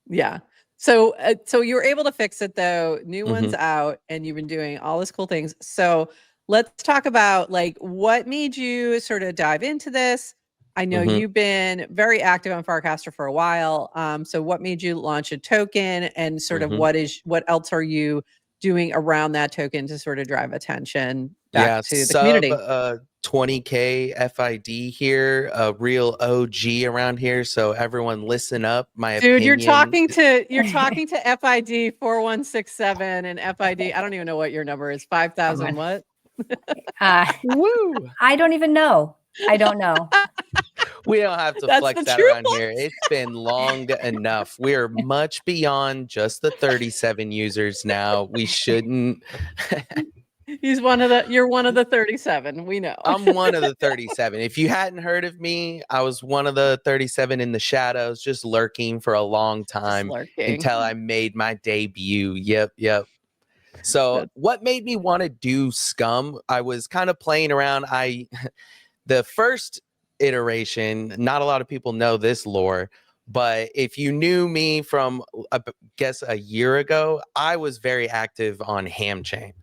A: Yeah. So you were able to fix it though. New one's out, and you've been doing all these cool things. So let's talk about like what made you sort of dive into this. I know you've been very active on Farcaster for a while. So what made you launch a token, and sort of what else are you doing around that token to sort of drive attention back to the community?
C: 20K FID here, a real OG around here. So everyone listen up. My
A: Dude,
C: opinion.
A: you're talking to FID 4167 and FID. I don't even know what your number is. 5,000 what?
C: Woo!
B: I don't even know. I don't know.
C: We don't have to flex that around here. It's been long enough. We're much beyond just the 37 users now. We shouldn't.
A: You're one of the 37. We know.
C: I'm one of the 37. If you hadn't heard of me, I was one of the 37 in the shadows, just lurking for a long time until I made my debut. Yep. So what made me want to do Scum? I was kind of playing around. The first iteration, not a lot of people know this lore, but if you knew me from, I guess, a year ago, I was very active on Hamchain.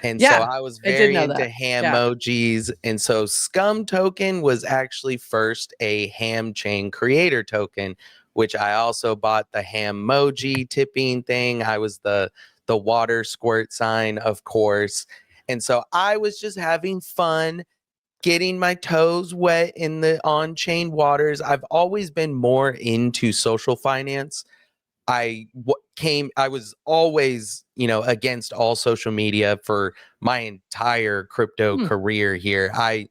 C: And so I was very into Hamojis. And so Scum token was actually first a Hamchain creator token, which I also bought the Hamoji tipping thing. I was the water squirt sign, of course. And so I was just having fun, getting my toes wet in the on-chain waters. I've always been more into social finance. I was always, against all social media for my entire crypto career here. I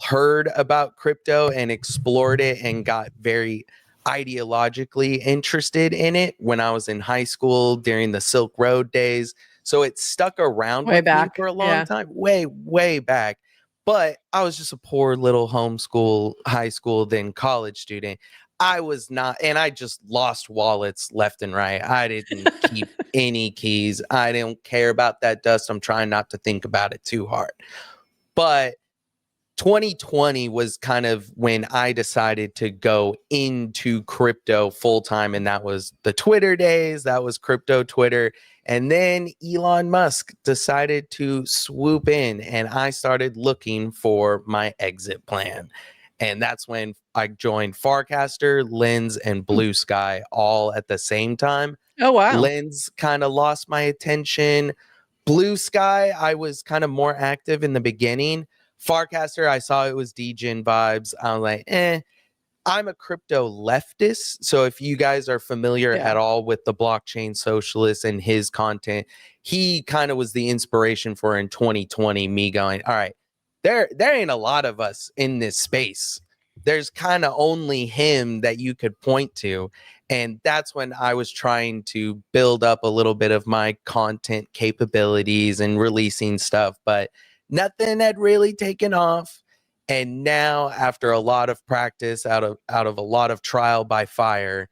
C: heard about crypto and explored it and got very ideologically interested in it when I was in high school during the Silk Road days. So it stuck around with me for a long time, way back. But I was just a poor little homeschool, high school, then college student. I was not, and I just lost wallets left and right. I didn't keep any keys. I didn't care about that dust. I'm trying not to think about it too hard. But 2020 was kind of when I decided to go into crypto full time. And that was the Twitter days. That was crypto Twitter. And then Elon Musk decided to swoop in, and I started looking for my exit plan. And that's when I joined Farcaster, Lens, and Blue Sky all at the same time.
A: Oh, wow.
C: Lens kind of lost my attention. Blue Sky, I was kind of more active in the beginning. Farcaster, I saw it was degen vibes. I was like, I'm a crypto leftist. So if you guys are familiar at all with the blockchain socialist and his content, he kind of was the inspiration for in 2020, me going, all right, there ain't a lot of us in this space. There's kind of only him that you could point to. And that's when I was trying to build up a little bit of my content capabilities and releasing stuff, but nothing had really taken off. And now, after a lot of practice, out of a lot of trial by fire,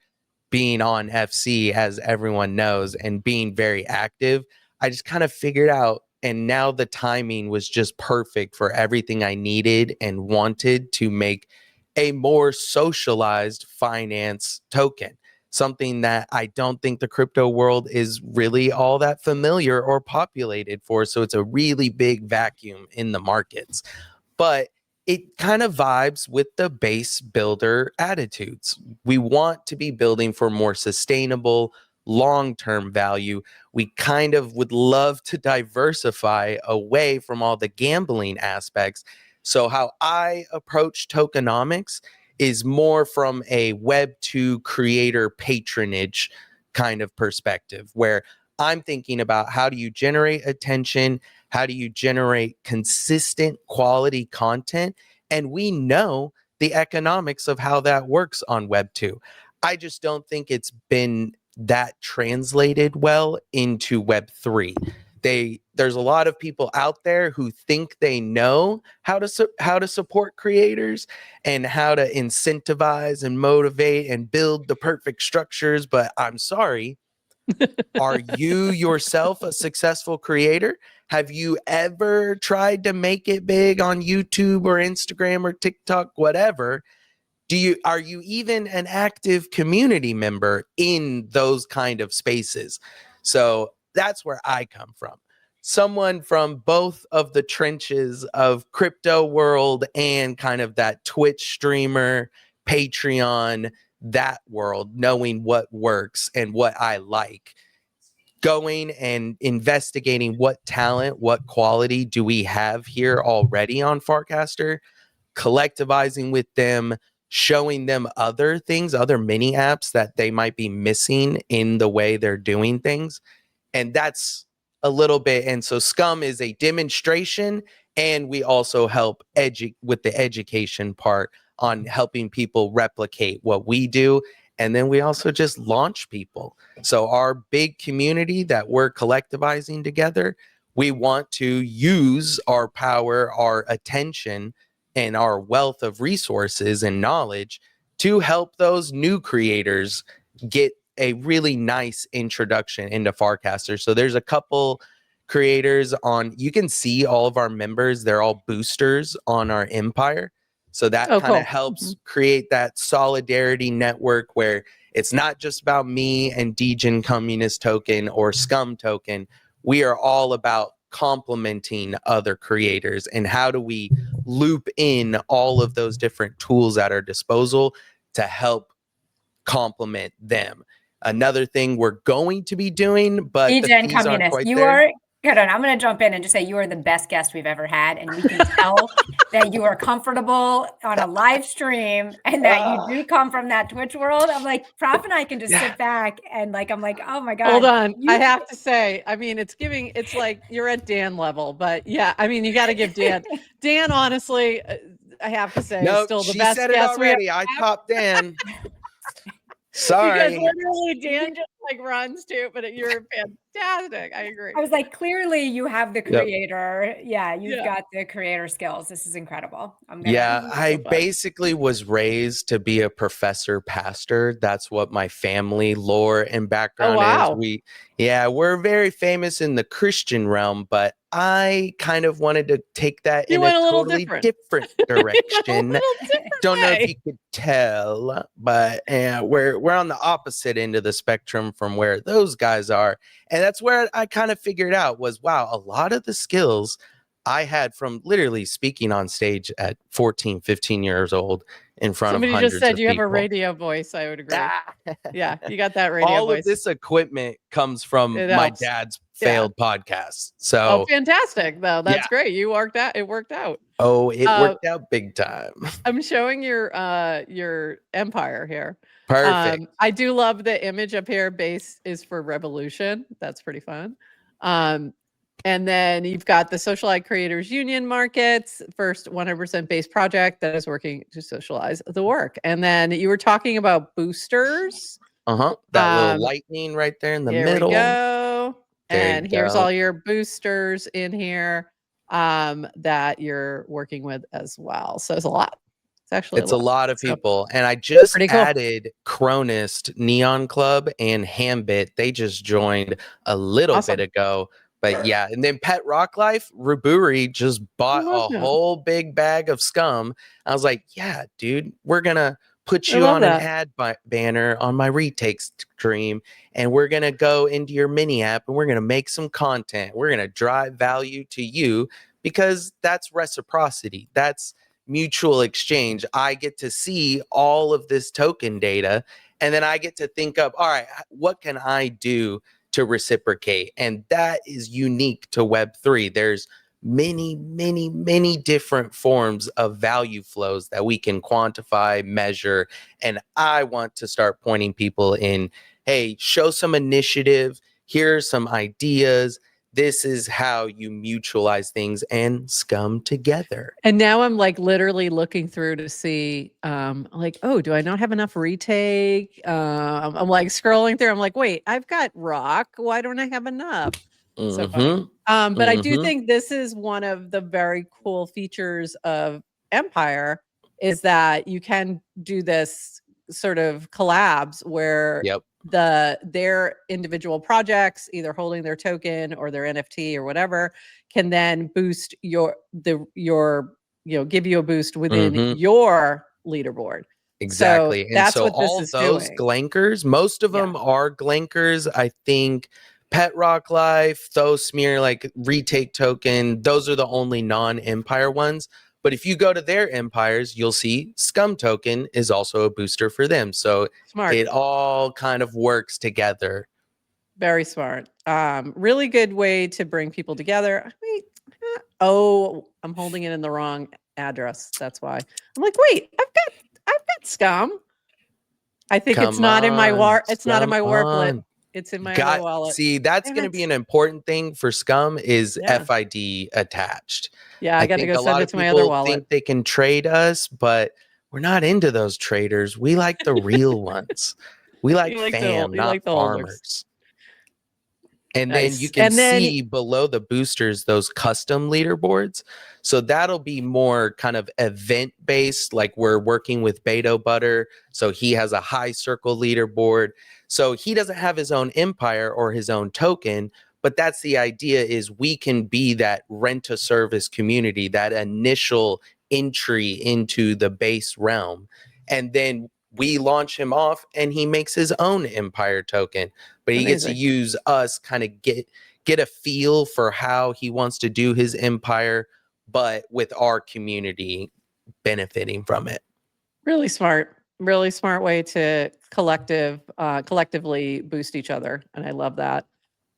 C: being on FC, as everyone knows, and being very active, I just kind of figured out, and now the timing was just perfect for everything I needed and wanted to make a more socialized finance token, something that I don't think the crypto world is really all that familiar or populated for. So it's a really big vacuum in the markets. But it kind of vibes with the base builder attitudes. We want to be building for more sustainable, long-term value. We kind of would love to diversify away from all the gambling aspects. So how I approach tokenomics is more from a Web2 creator patronage kind of perspective, where I'm thinking about how do you generate attention? How do you generate consistent quality content? And we know the economics of how that works on Web2. I just don't think it's been that translated well into Web3. There's a lot of people out there who think they know how to support creators and how to incentivize and motivate and build the perfect structures, but I'm sorry, are you yourself a successful creator? Have you ever tried to make it big on YouTube or Instagram or TikTok, whatever? Are you even an active community member in those kind of spaces? So that's where I come from. Someone from both of the trenches of crypto world and kind of that Twitch streamer, Patreon, that world, knowing what works and what I like, going and investigating what talent, what quality do we have here already on Farcaster, collectivizing with them, showing them other things, other mini apps that they might be missing in the way they're doing things. And that's a little bit. And so Scum is a demonstration, and we also help with the education part on helping people replicate what we do. And then we also just launch people. So our big community that we're collectivizing together, we want to use our power, our attention, and our wealth of resources and knowledge to help those new creators get a really nice introduction into Farcaster. So there's a couple creators on, you can see all of our members, they're all boosters on our empire. So that kind of helps create that solidarity network where it's not just about me and degencummunist token or Scum token. We are all about complementing other creators, and how do we loop in all of those different tools at our disposal to help complement them. Another thing we're going to be doing, but the fees aren't quite there.
B: Hold on, I'm going to jump in and just say you are the best guest we've ever had, and we can tell that you are comfortable on a live stream and that you do come from that Twitch world. I'm like, Prof and I can just sit back and I'm like, oh my God.
A: Hold on. I have to say, I mean, it's like you're at Dan level, but yeah, I mean, you got to give Dan, honestly, I have to say, is still the best
C: guest. She said it already. I topped Dan. Sorry.
A: Because literally Dan just runs too, but you're fantastic. I agree.
B: I was like, clearly you have the creator. Yep. Yeah, you've got the creator skills. This is incredible.
C: I basically was raised to be a professor pastor. That's what my family lore and background is. We're very famous in the Christian realm, but I kind of wanted to take that in a totally different direction. Don't know if you could tell, but we're on the opposite end of the spectrum from where those guys are. And that's where I kind of figured out was, wow, a lot of the skills I had from literally speaking on stage at 14, 15 years old in front of hundreds of people. Somebody just said
A: you have a radio voice. I would agree. Yeah, you got that radio voice.
C: All of this equipment comes from my dad's failed podcast. So
A: fantastic, though. That's great. It worked out.
C: Oh, it worked out big time.
A: I'm showing your empire here.
C: Perfect.
A: I do love the image up here. Base is for revolution. That's pretty fun. And then you've got the Socialite Creators Union markets, first 100% base project that is working to socialize the work. And then you were talking about boosters.
C: That little lightning right there in the middle.
A: Here we go.
C: There
A: And
C: you
A: here's
C: go.
A: all your boosters in here that you're working with as well. So it's a lot. It's
C: a lot of
A: So,
C: people. And I just
A: pretty cool.
C: added Chronist, Neon Club, and Hambit. They just joined a little bit ago. But yeah, and then Pet Rock Life, Ruburi just bought a whole big bag of scum. I was like, yeah, dude, we're going to put you on an ad banner on my retake stream, and we're going to go into your mini app and we're going to make some content. We're going to drive value to you because that's reciprocity. That's mutual exchange. I get to see all of this token data, and then I get to think of, all right, what can I do to reciprocate? And that is unique to Web3. There's many different forms of value flows that we can quantify, measure, and I want to start pointing people in, hey, show some initiative, here are some ideas. This is how you mutualize things and scum together.
A: And now I'm like literally looking through to see, like, oh, do I not have enough retake? I'm like scrolling through. I'm like, wait, I've got rock. Why don't I have enough? So funny. But I do think this is one of the very cool features of Empire is that you can do this sort of collabs where their individual projects, either holding their token or their NFT or whatever, can then boost your give you a boost within your leaderboard.
C: Exactly.
A: So that's what this is
C: those
A: doing.
C: glankers, most of them are glankers. I think Pet Rock Life, Thosmere, like retake token, those are the only non-empire ones. But if you go to their empires, you'll see Scum token is also a booster for them. So it all kind of works together.
A: Very smart. Really good way to bring people together. Wait, oh, I'm holding it in the wrong address. That's why. I'm like, wait, I've got Scum. I think it's not in my Warplet. It's in my other wallet.
C: See, that's going to be an important thing for Scum is FID attached.
A: Yeah, I got to go send it to my other wallet.
C: Think they can trade us, but we're not into those traders. We like the real ones. We like fam, not farmers. And then you can see below the boosters, those custom leaderboards. So that'll be more kind of event based, like we're working with Beto Butter. So he has a high circle leaderboard. So he doesn't have his own empire or his own token, but that's the idea is we can be that rent a service community, that initial entry into the base realm. And then we launch him off and he makes his own empire token, but he gets to use us, kind of get a feel for how he wants to do his empire, but with our community benefiting from it.
A: Really smart way to collectively boost each other. And I love that.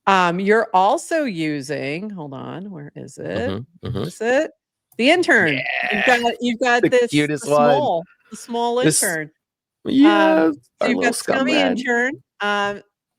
A: You're also using, hold on, where is it? Is this it? The intern. Yeah. You've got
C: the
A: this
C: cutest
A: the small intern.
C: Yeah,
A: so you've got Scummy Intern.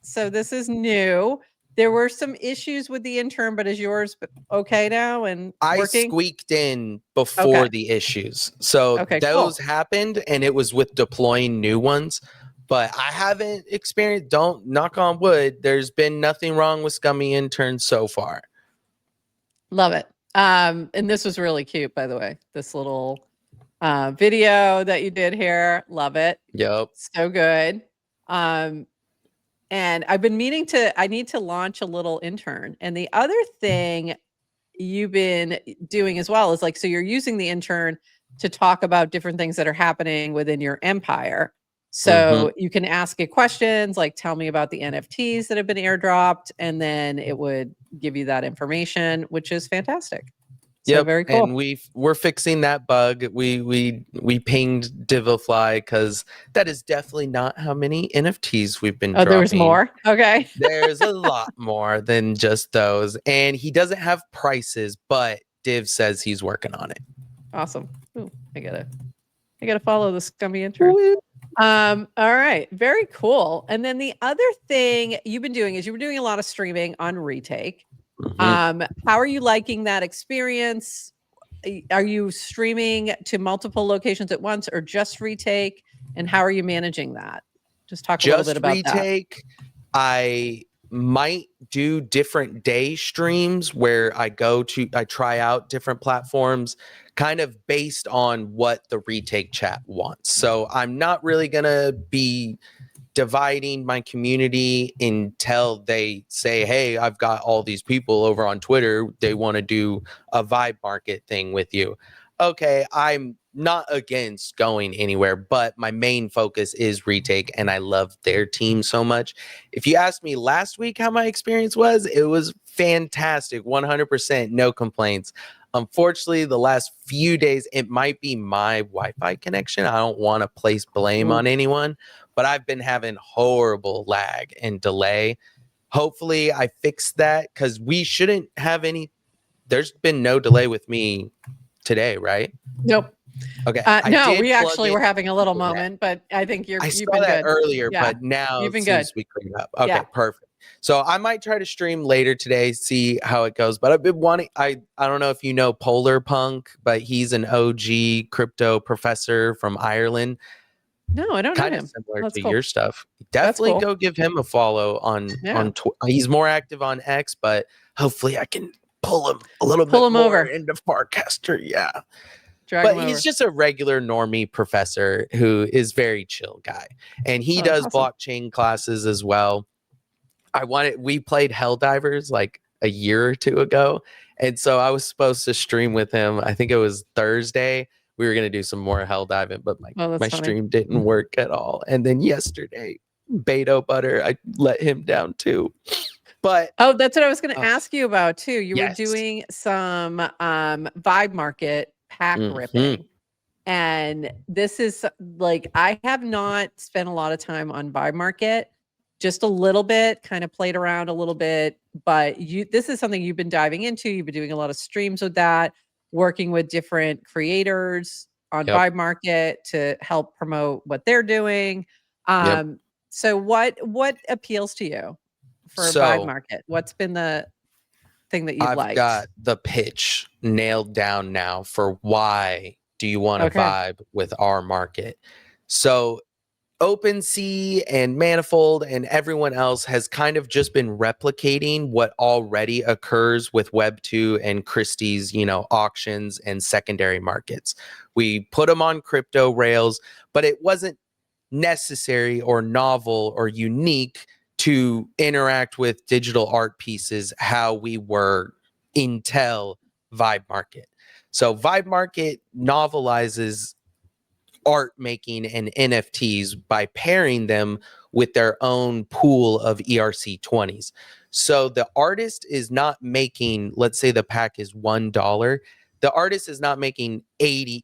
A: So this is new. There were some issues with the intern, but is yours okay now and working?
C: I squeaked in before the issues. So those happened and it was with deploying new ones, but I haven't experienced, don't knock on wood, there's been nothing wrong with Scummy Intern so far.
A: Love it. And this was really cute, by the way, this little video that you did here. Love it.
C: Yep.
A: So good. And I've been meaning I need to launch a little intern. And the other thing you've been doing as well is like, so you're using the intern to talk about different things that are happening within your empire. So you can ask it questions like, tell me about the NFTs that have been airdropped. And then it would give you that information, which is fantastic. So very cool.
C: And we're fixing that bug. We pinged Divifly because that is definitely not how many NFTs we've been dropping.
A: There's more? Okay.
C: There's a lot more than just those. And he doesn't have prices, but Div says he's working on it.
A: Awesome. Ooh, I gotta follow the Scummy Intern. All right. Very cool. And then the other thing you've been doing is you were doing a lot of streaming on Retake. How are you liking that experience? Are you streaming to multiple locations at once or just Retake? And how are you managing that? Just talk a little bit about
C: retake. I might do different day streams where I try out different platforms kind of based on what the retake chat wants. So I'm not really going to be dividing my community until they say, hey, I've got all these people over on Twitter. They want to do a vibe market thing with you. Okay, I'm not against going anywhere, but my main focus is retake, and I love their team so much. If you asked me last week how my experience was, it was fantastic, 100%, no complaints. Unfortunately, the last few days, it might be my Wi-Fi connection. I don't want to place blame on anyone, but I've been having horrible lag and delay. Hopefully, I fix that because we shouldn't have any. There's been no delay with me today, right?
A: Nope.
C: Okay.
A: No, we actually were having a little moment, but I think you've been
C: that
A: good
C: earlier,
A: yeah.
C: but now
A: you've been
C: it seems
A: good.
C: to be cleared up. Okay, perfect. So I might try to stream later today, see how it goes. But I've been wanting. I don't know if you know Polar Punk, but he's an OG crypto professor from Ireland.
A: No, I don't know him.
C: Kind of similar to your stuff.
A: That's
C: Definitely
A: cool.
C: go give him a follow on Twitter. He's more active on X, but hopefully I can pull him a little bit more
A: over
C: into Farcaster. Yeah.
A: Drag
C: but
A: him
C: he's
A: over.
C: just a regular normie professor who is very chill guy. And he does blockchain classes as well. We played Helldivers like a year or two ago. And so I was supposed to stream with him. I think it was Thursday. We were going to do some more Helldiving, but my stream didn't work at all. And then yesterday, Beto Butter, I let him down too. But
A: that's what I was going to ask you about too. You were doing some vibe market pack ripping. And this is like, I have not spent a lot of time on vibe market, just a little bit, kind of played around a little bit, but this is something you've been diving into. You've been doing a lot of streams with that, working with different creators on vibe market to help promote what they're doing. So what appeals to you for vibe market? What's been the thing that you've liked?
C: I've got the pitch nailed down now for why do you want to vibe with our market. So OpenSea and Manifold and everyone else has kind of just been replicating what already occurs with Web2 and Christie's, auctions and secondary markets. We put them on crypto rails, but it wasn't necessary or novel or unique to interact with digital art pieces how we were until Vibe Market. So Vibe Market novelizes art making and NFTs by pairing them with their own pool of ERC20s. So the artist is not making, let's say the pack is $1. The artist is not making 80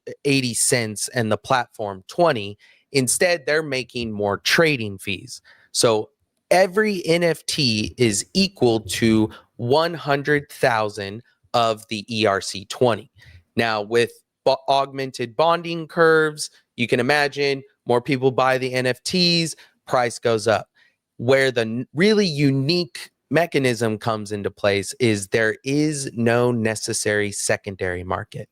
C: cents and the platform 20. Instead, they're making more trading fees. So every NFT is equal to 100,000 of the ERC20. Now, with augmented bonding curves, you can imagine more people buy the NFTs, price goes up. Where the really unique mechanism comes into place is there is no necessary secondary market.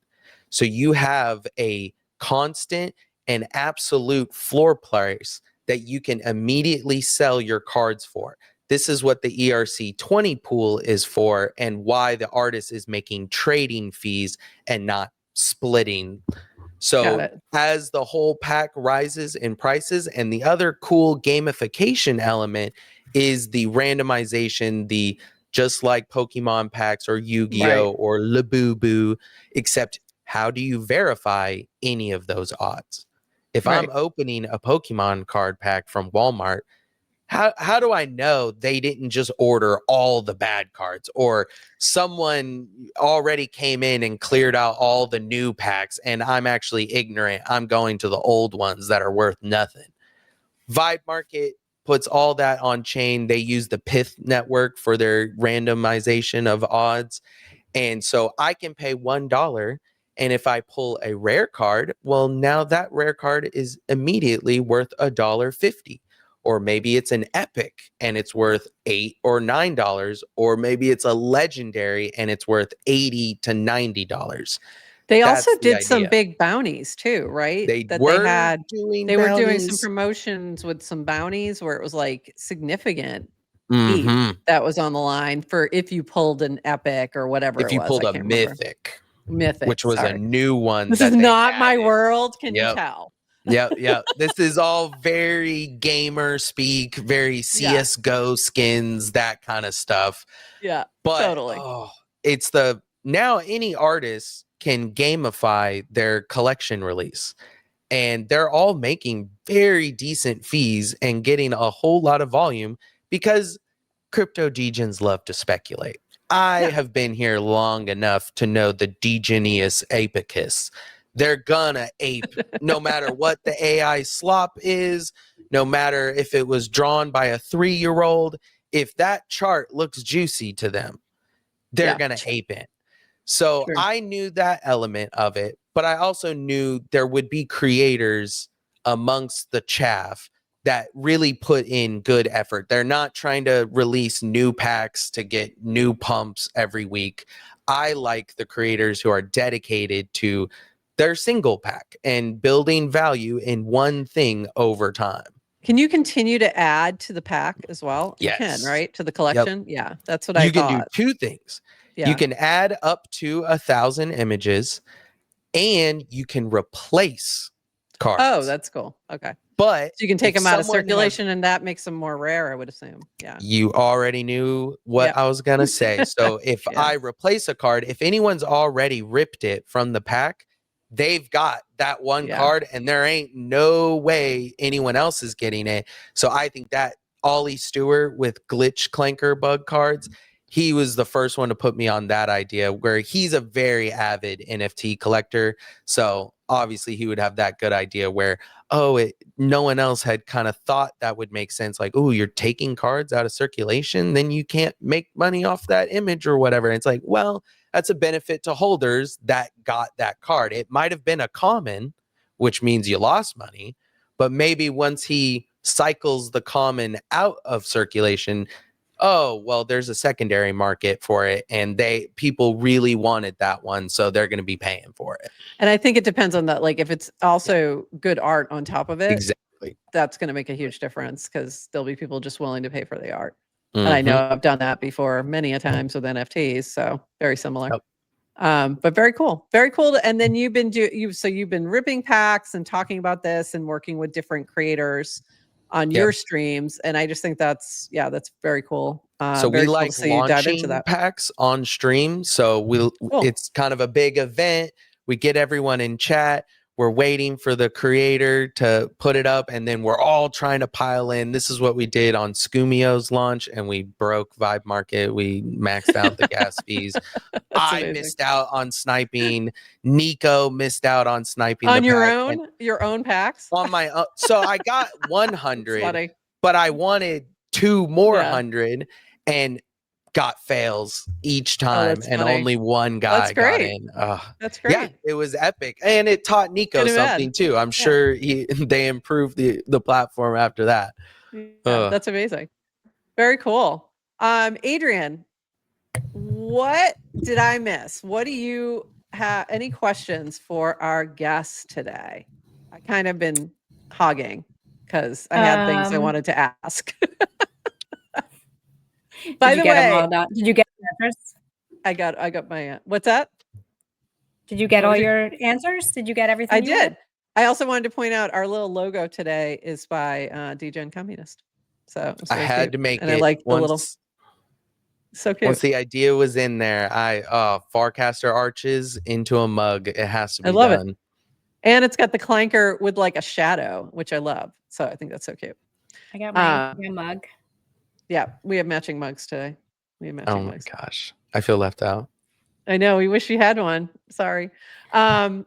C: So you have a constant and absolute floor price that you can immediately sell your cards for. This is what the ERC20 pool is for and why the artist is making trading fees and not splitting. So as the whole pack rises in prices, and the other cool gamification element is the randomization, the just like Pokemon packs or Yu-Gi-Oh or Labubu, except how do you verify any of those odds? If I'm opening a Pokemon card pack from Walmart, how do I know they didn't just order all the bad cards, or someone already came in and cleared out all the new packs and I'm actually ignorant? I'm going to the old ones that are worth nothing. Vibe Market puts all that on chain. They use the Pith network for their randomization of odds. And so I can pay $1. And if I pull a rare card, well, now that rare card is immediately worth $1.50. Or maybe it's an epic and it's worth $8 or $9, or maybe it's a legendary and it's worth $80 to $90.
A: They
C: That's
A: also
C: the
A: did some
C: idea.
A: big bounties too, right?
C: They
A: That
C: were doing
A: they were doing some
C: bounties.
A: promotions with some bounties where it was like significant
C: Mhm.
A: that was on the line for if you pulled an epic or whatever
C: If
A: it
C: you
A: was.
C: pulled
A: I
C: a
A: can't remember.
C: mythic,
A: Mythic,
C: which was a
A: sorry.
C: new one
A: This
C: that
A: is
C: they
A: not my
C: added.
A: world, can you
C: Yep.
A: tell?
C: Yep. This is all very gamer speak, very CS:GO skins, that kind of stuff.
A: Yeah,
C: But
A: totally.
C: it's now any artist can gamify their collection release. And they're all making very decent fees and getting a whole lot of volume because crypto degens love to speculate. I have been here long enough to know the degenius apicus. They're gonna ape no matter what the AI slop is, no matter if it was drawn by a 3-year-old. If that chart looks juicy to them, they're gonna ape it. So I knew that element of it, but I also knew there would be creators amongst the chaff that really put in good effort. They're not trying to release new packs to get new pumps every week. I like the creators who are dedicated to their single pack and building value in one thing over time.
A: Can you continue to add to the pack as well?
C: Yes.
A: You can, right? To the collection? Yeah, that's what
C: You
A: I
C: can
A: thought.
C: do 2 things.
A: Yeah.
C: You can add up to 1,000 images and you can replace cards.
A: Oh, that's cool. Okay.
C: But
A: so you can take
C: if
A: them out of
C: someone
A: circulation and that makes them more rare, I would assume. Yeah.
C: You already knew what I was going to say. So if I replace a card, if anyone's already ripped it from the pack, they've got that one card and there ain't no way anyone else is getting it. So I think that Ollie Stewart with glitch clanker bug cards, he was the first one to put me on that idea where he's a very avid NFT collector. So obviously he would have that good idea where, no one else had kind of thought that would make sense. Like, oh, you're taking cards out of circulation, then you can't make money off that image or whatever. And it's like, well, that's a benefit to holders that got that card. It might have been a common, which means you lost money, but maybe once he cycles the common out of circulation, there's a secondary market for it and people really wanted that one, so they're going to be paying for it.
A: And I think it depends on that, like if it's also good art on top of it,
C: exactly,
A: that's going to make a huge difference because there'll be people just willing to pay for the art. And I know I've done that before many a times with NFTs, so very similar. But very cool, very cool. And then you've been ripping packs and talking about this and working with different creators on your streams, and I just think that's very cool.
C: So we like
A: launching
C: packs on stream. So it's kind of a big event. We get everyone in chat. We're waiting for the creator to put it up, and then we're all trying to pile in. This is what we did on Scumio's launch, and we broke Vibe Market. We maxed out the gas fees. I missed out on sniping. Nico missed out on sniping
A: on
C: the
A: your own packs.
C: On my own. So I got 100, but I wanted 2 more 100 and got fails each time, and only one guy got in.
A: That's great.
C: Yeah, it was epic, and it taught Nico something too. I'm sure they improved the platform after that.
A: Yeah, that's amazing. Very cool. Adrian, what did I miss? What do you have? Any questions for our guest today? I kind of been hogging because I had things I wanted to ask. By the way,
B: did you get answers?
A: I got my what's that?
B: Did you get all your answers? Did you get everything?
A: I did. I also wanted to point out our little logo today is by degencummunist. So
C: I had to make
A: and
C: it.
A: I like the little. So cute.
C: Once the idea was in there, Farcaster arches into a mug. It has to be done.
A: It. And it's got the clanker with like a shadow, which I love. So I think that's so cute.
B: I got my mug.
A: Yeah, we have matching mugs today. We have matching mugs.
C: Oh my gosh, I feel left out.
A: I know. We wish you had one. Sorry. All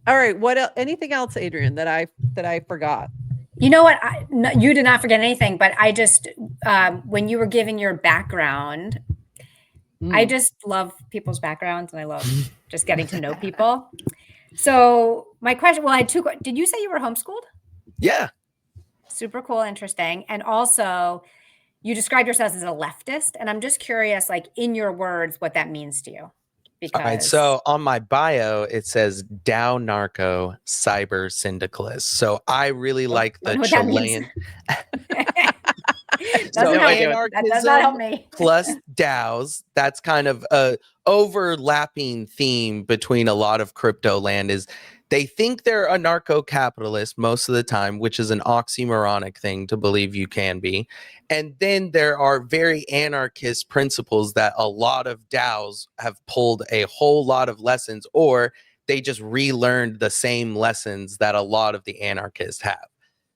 A: right. What? Anything else, Adrian, that I forgot?
B: You know what? You did not forget anything, but I just when you were giving your background, I just love people's backgrounds, and I love just getting to know people. So my question, I had 2. Did you say you were homeschooled?
C: Yeah.
B: Super cool, interesting, and also you describe yourself as a leftist, and I'm just curious, like in your words, what that means to you. because
C: all right, so on my bio it says Dow Narco Cyber Syndicalist. So I really like the Chilean. So
B: that does not help me.
C: plus DAOs, that's kind of a overlapping theme between a lot of crypto land is they think they're anarcho-capitalist most of the time, which is an oxymoronic thing to believe you can be. And then there are very anarchist principles that a lot of DAOs have pulled a whole lot of lessons, or they just relearned the same lessons that a lot of the anarchists have.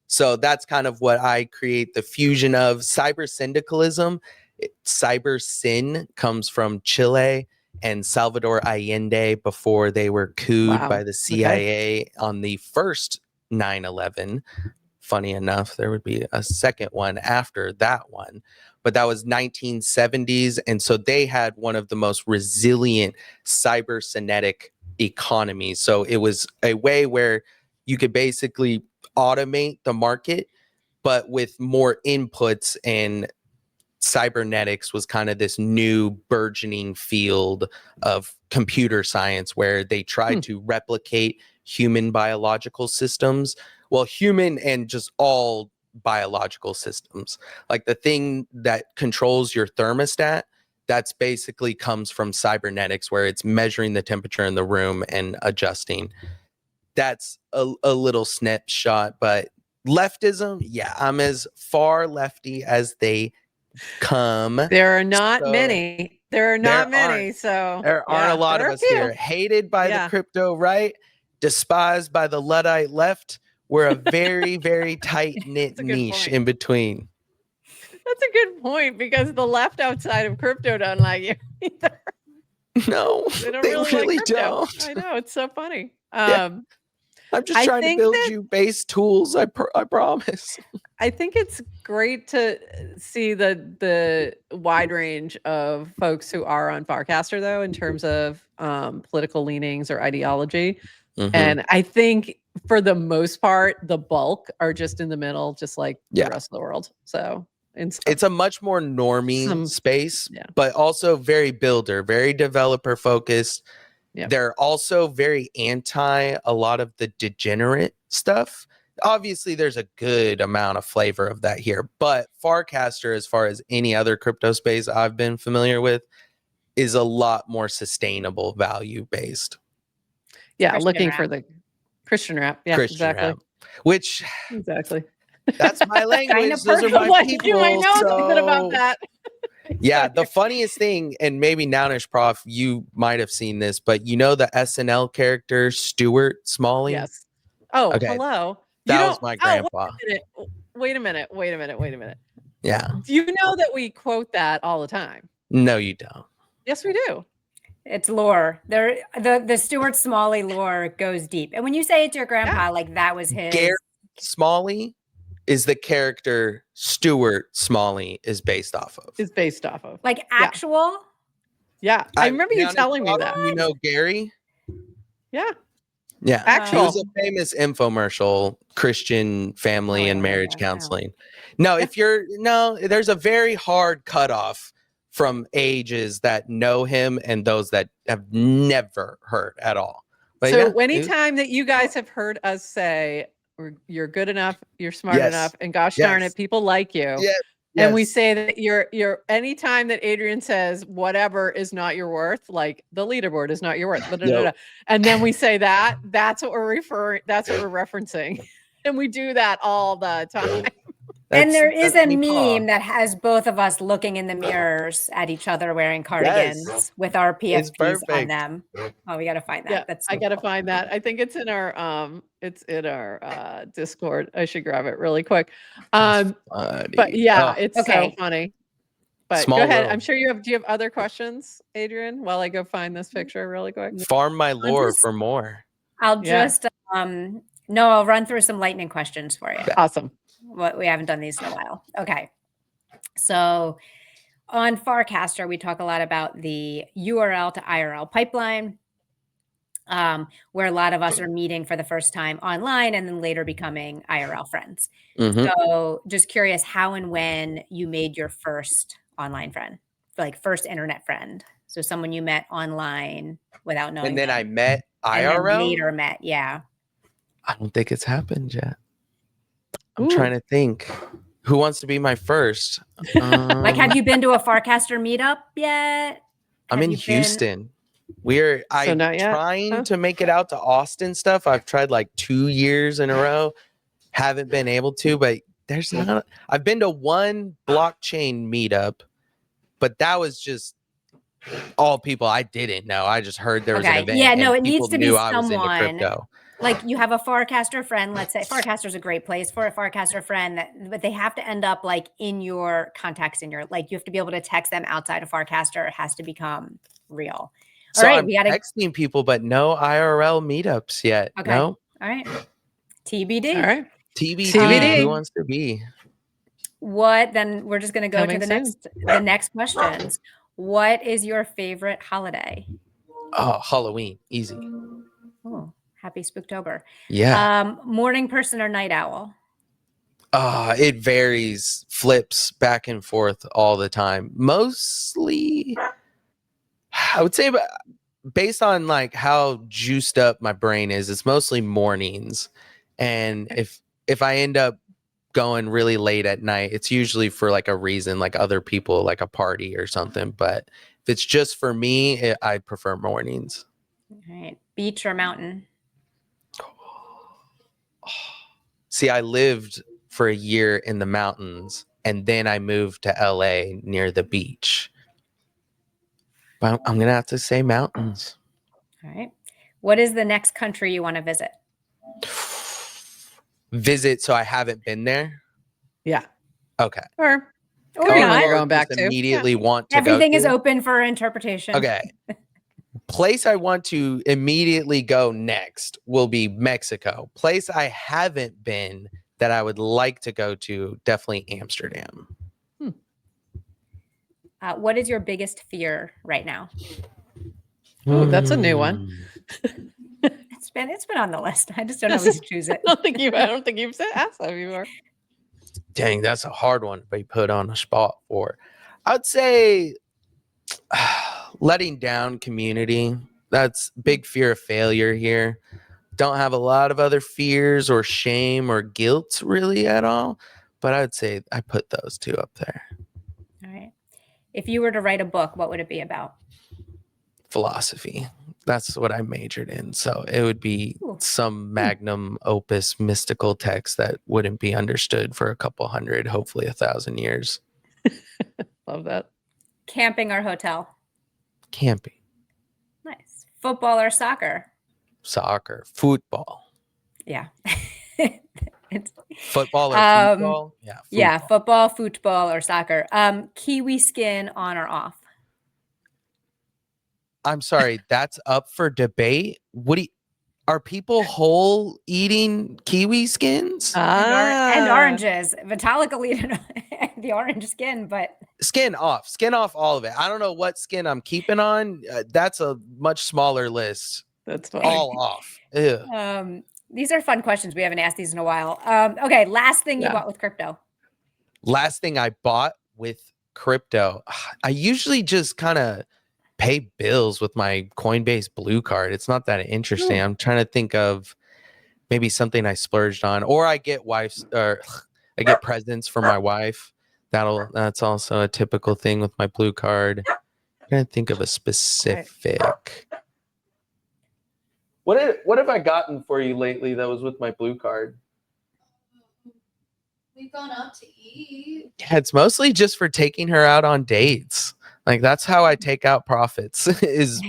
C: So that's kind of what I create the fusion of. Cyber syndicalism. Cyber sin comes from Chile and Salvador Allende before they were couped by the CIA on the first 9/11. Funny enough, there would be a second one after that one, but that was 1970s. And so they had one of the most resilient cybernetic economies. So it was a way where you could basically automate the market, but with more inputs, and cybernetics was kind of this new burgeoning field of computer science where they tried to replicate human biological systems. Well, human and just all biological systems. Like the thing that controls your thermostat, that's basically comes from cybernetics, where it's measuring the temperature in the room and adjusting. That's a little snapshot, but leftism, yeah, I'm as far lefty as they come.
A: There are not many. There are not many. So
C: there aren't a lot of us here. Hated by the crypto right, despised by the Luddite left. We're a very, very tight-knit niche in between.
A: That's a good point, because the left outside of crypto don't like you either.
C: No,
A: they really like crypto. I know, it's so funny.
C: I'm just trying to build you base tools. I promise.
A: I think it's great to see the wide range of folks who are on Farcaster, though, in terms of political leanings or ideology. And I think for the most part, the bulk are just in the middle, just like the rest of the world. So it's a
C: much more normie space, but also very builder, very developer focused. They're also very anti a lot of the degenerate stuff. Obviously, there's a good amount of flavor of that here, but Farcaster, as far as any other crypto space I've been familiar with, is a lot more sustainable, value based.
A: Yeah, looking for the Christian rap. Yeah,
C: Christian
A: exactly.
C: rap, which
A: exactly.
C: That's my language. Those are my people.
A: You might know something about that.
C: Yeah, the funniest thing, and maybe Nowish Prof, you might have seen this, but you know the SNL character Stuart Smalley?
A: Yes. Oh, okay. Hello.
C: That was my grandpa.
A: Wait a minute.
C: Yeah.
A: Do you know that we quote that all the time?
C: No, you don't.
A: Yes, we do.
B: It's lore. The Stuart Smalley lore goes deep. And when you say it's your grandpa, like that was his.
C: Gary Smalley is the character Stuart Smalley is based off of.
B: Like actual?
A: Yeah. I remember you telling me that.
C: You know Gary?
A: Yeah.
C: Yeah.
A: Actual.
C: He was a famous infomercial, Christian family and marriage counseling. No, there's a very hard cutoff from ages that know him and those that have never heard at all. But
A: so anytime that you guys have heard us say, you're good enough, you're smart enough, and gosh darn it, people like you. And we say that you're anytime that Adrian says whatever is not your worth, like the leaderboard is not your worth, and then we say that's what we're referencing. And we do that all the time.
B: And there is a meme that has both of us looking in the mirrors at each other wearing cardigans with our PFPs on them. Oh, we got to find that.
A: Yeah, I got to find that. I think it's in our Discord. I should grab it really quick. But yeah, it's so funny. But go ahead. I'm sure do you have other questions, Adrian, while I go find this picture really quick?
C: Farm my lore for more.
B: I'll just I'll run through some lightning questions for you.
A: Awesome.
B: We haven't done these in a while. Okay. So on Farcaster, we talk a lot about the URL to IRL pipeline, where a lot of us are meeting for the first time online and then later becoming IRL friends. So just curious how and when you made your first online friend like first internet friend? So someone you met online without knowing
C: And then
B: them.
C: I met
B: And then
C: IRL.
B: later met, yeah.
C: I don't think it's happened yet. I'm trying to think. Who wants to be my first?
B: Like, have you been to a Farcaster meetup yet?
C: I'm in Houston. I'm trying to make it out to Austin stuff. I've tried like 2 years in a row. Haven't been able to, but there's not. I've been to one blockchain meetup, but that was just all people I didn't know. I just heard there was an event.
B: Yeah, no, it
C: people
B: needs to
C: knew
B: be
C: I was into
B: someone.
C: crypto.
B: Like you have a Farcaster friend, let's say Farcaster is a great place for a Farcaster friend, but they have to end up like in your contacts, you have to be able to text them outside of Farcaster. It has to become real.
C: So I'm texting people, but no IRL meetups yet.
B: Okay.
C: No.
B: All right. TBD.
A: All right.
C: TBD. Who wants to be?
B: What? Then we're just going to go to the next questions. What is your favorite holiday?
C: Oh, Halloween. Easy.
B: Oh, happy Spooktober.
C: Yeah.
B: Morning person or night owl?
C: It varies, flips back and forth all the time. Mostly, I would say, based on like how juiced up my brain is, it's mostly mornings. And if I end up going really late at night, it's usually for like a reason, like other people, like a party or something. But if it's just for me, I prefer mornings.
B: All right. Beach or mountain?
C: See, I lived for a year in the mountains and then I moved to LA near the beach. But I'm going to have to say mountains.
B: All right. What is the next country you want to visit?
C: Visit, so I haven't been there?
A: Yeah.
C: Okay.
A: Or not. You're going back to
C: immediately want to
B: Everything
C: go
B: is open for interpretation.
C: Okay. Place I want to immediately go next will be Mexico. Place I haven't been that I would like to go to, definitely Amsterdam.
B: What is your biggest fear right now?
A: Oh, that's a new one.
B: It's been on the list. I just don't always choose it.
A: I don't think you've asked that before.
C: Dang, that's a hard one to be put on a spot for. I'd say letting down community. That's big fear of failure here. Don't have a lot of other fears or shame or guilt really at all. But I'd say I put those two up there.
B: All right. If you were to write a book, what would it be about?
C: Philosophy. That's what I majored in. So it would be some magnum opus mystical text that wouldn't be understood for a couple hundred, hopefully 1,000 years.
A: Love that. Camping
B: or hotel?
C: Camping.
B: Nice. Football or soccer?
C: Soccer. Football.
B: Yeah.
C: Football or football?
B: Yeah. Football. Yeah. Football, football, or soccer. Kiwi skin on or off?
C: I'm sorry, that's up for debate. Are people whole eating kiwi skins?
B: And oranges. Vitalik will eat the orange skin, but
C: skin off all of it. I don't know what skin I'm keeping on. That's a much smaller list.
A: That's fine.
C: All off. Ew.
B: These are fun questions. We haven't asked these in a while. Okay, last thing you bought with crypto.
C: Last thing I bought with crypto. I usually just kind of pay bills with my Coinbase Blue Card. It's not that interesting. I'm trying to think of maybe something I splurged on, or I get I get presents for my wife. That's also a typical thing with my Blue Card. I'm trying to think of a specific. What have I gotten for you lately that was with my Blue Card?
D: We've gone out to eat.
C: Yeah, it's mostly just for taking her out on dates. Like that's how I take out profits is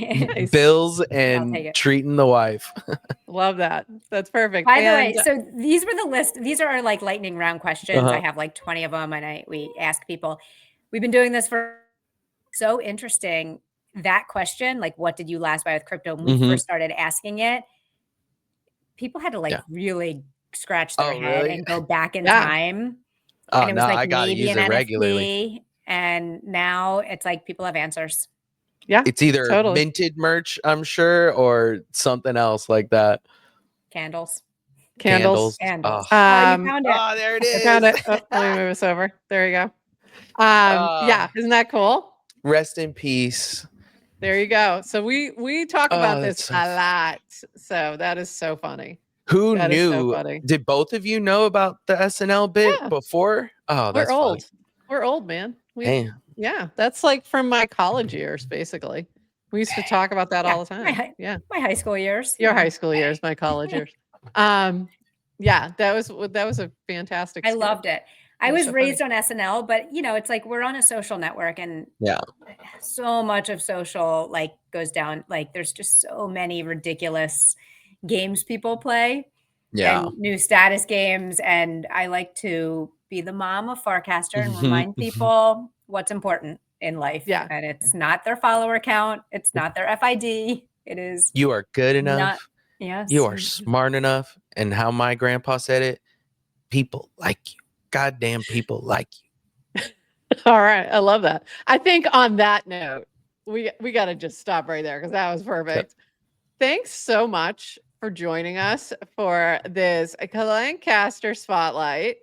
C: bills and treating the wife.
A: Love that. That's perfect.
B: By the way, so these were the list. These are our like lightning round questions. I have like 20 of them and we ask people. We've been doing this for so interesting. That question, like what did you last buy with crypto? When we first started asking it, people had to like really scratch their head and go back in time. And it was like
C: I gotta use it regularly.
B: And now it's like people have answers.
A: Yeah.
C: It's either minted merch, I'm sure, or something else like that.
B: Candles.
C: Oh,
B: you found it.
C: There it is.
A: I found it. Oh, let me move this over. There you go. Yeah. Isn't that cool?
C: Rest in peace.
A: There you go. So we talk about this
C: so
A: a lot. So that is so funny.
C: Who
A: That is so
C: knew?
A: funny.
C: Did both of you know about the SNL bit
A: Yeah.
C: before? Oh,
A: We're
C: that's
A: old.
C: funny.
A: We're old, man.
C: Hey.
A: Yeah, that's like from my college years, basically. We used to talk about that all the time.
B: My high school years.
A: Your high school years, my college years. Yeah, that was a fantastic
B: I
A: skit.
B: loved it. I was raised on SNL, but you know, it's like we're on a social network and so much of social like goes down. Like there's just so many ridiculous games people play. And new status games. And I like to be the mom of Farcaster and remind people what's important in life.
A: Yeah.
B: And it's not their follower count. It's not their FID. It is.
C: You are good enough.
B: Yes.
C: You are smart enough. And how my grandpa said it, people like you. Goddamn people like you.
A: All right. I love that. I think on that note, we got to just stop right there because that was perfect. Thanks so much for joining us for this Clancaster Spotlight.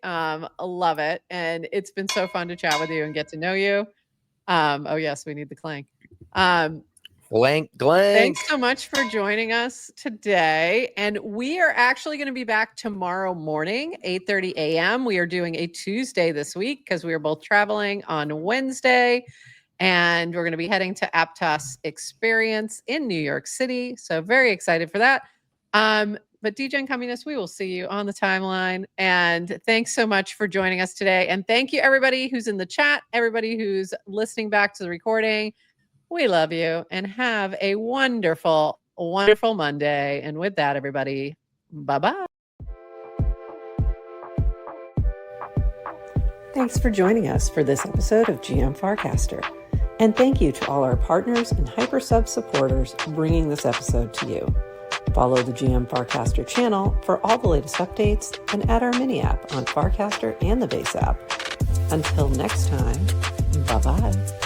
A: Love it. And it's been so fun to chat with you and get to know you. Oh, yes, we need the clank.
C: Glank.
A: Thanks so much for joining us today. And we are actually going to be back tomorrow morning, 8:30 a.m. We are doing a Tuesday this week because we are both traveling on Wednesday. And we're going to be heading to Aptos Experience in New York City. So very excited for that. But degencummunist, we will see you on the timeline. And thanks so much for joining us today. And thank you, everybody who's in the chat, everybody who's listening back to the recording. We love you and have a wonderful, wonderful Monday. And with that, everybody, bye-bye. Thanks for joining us for this episode of GM Farcaster. And thank you to all our partners and Hypersub supporters bringing this episode to you. Follow the GM Farcaster channel for all the latest updates and add our mini app on Farcaster and the base app. Until next time, bye-bye.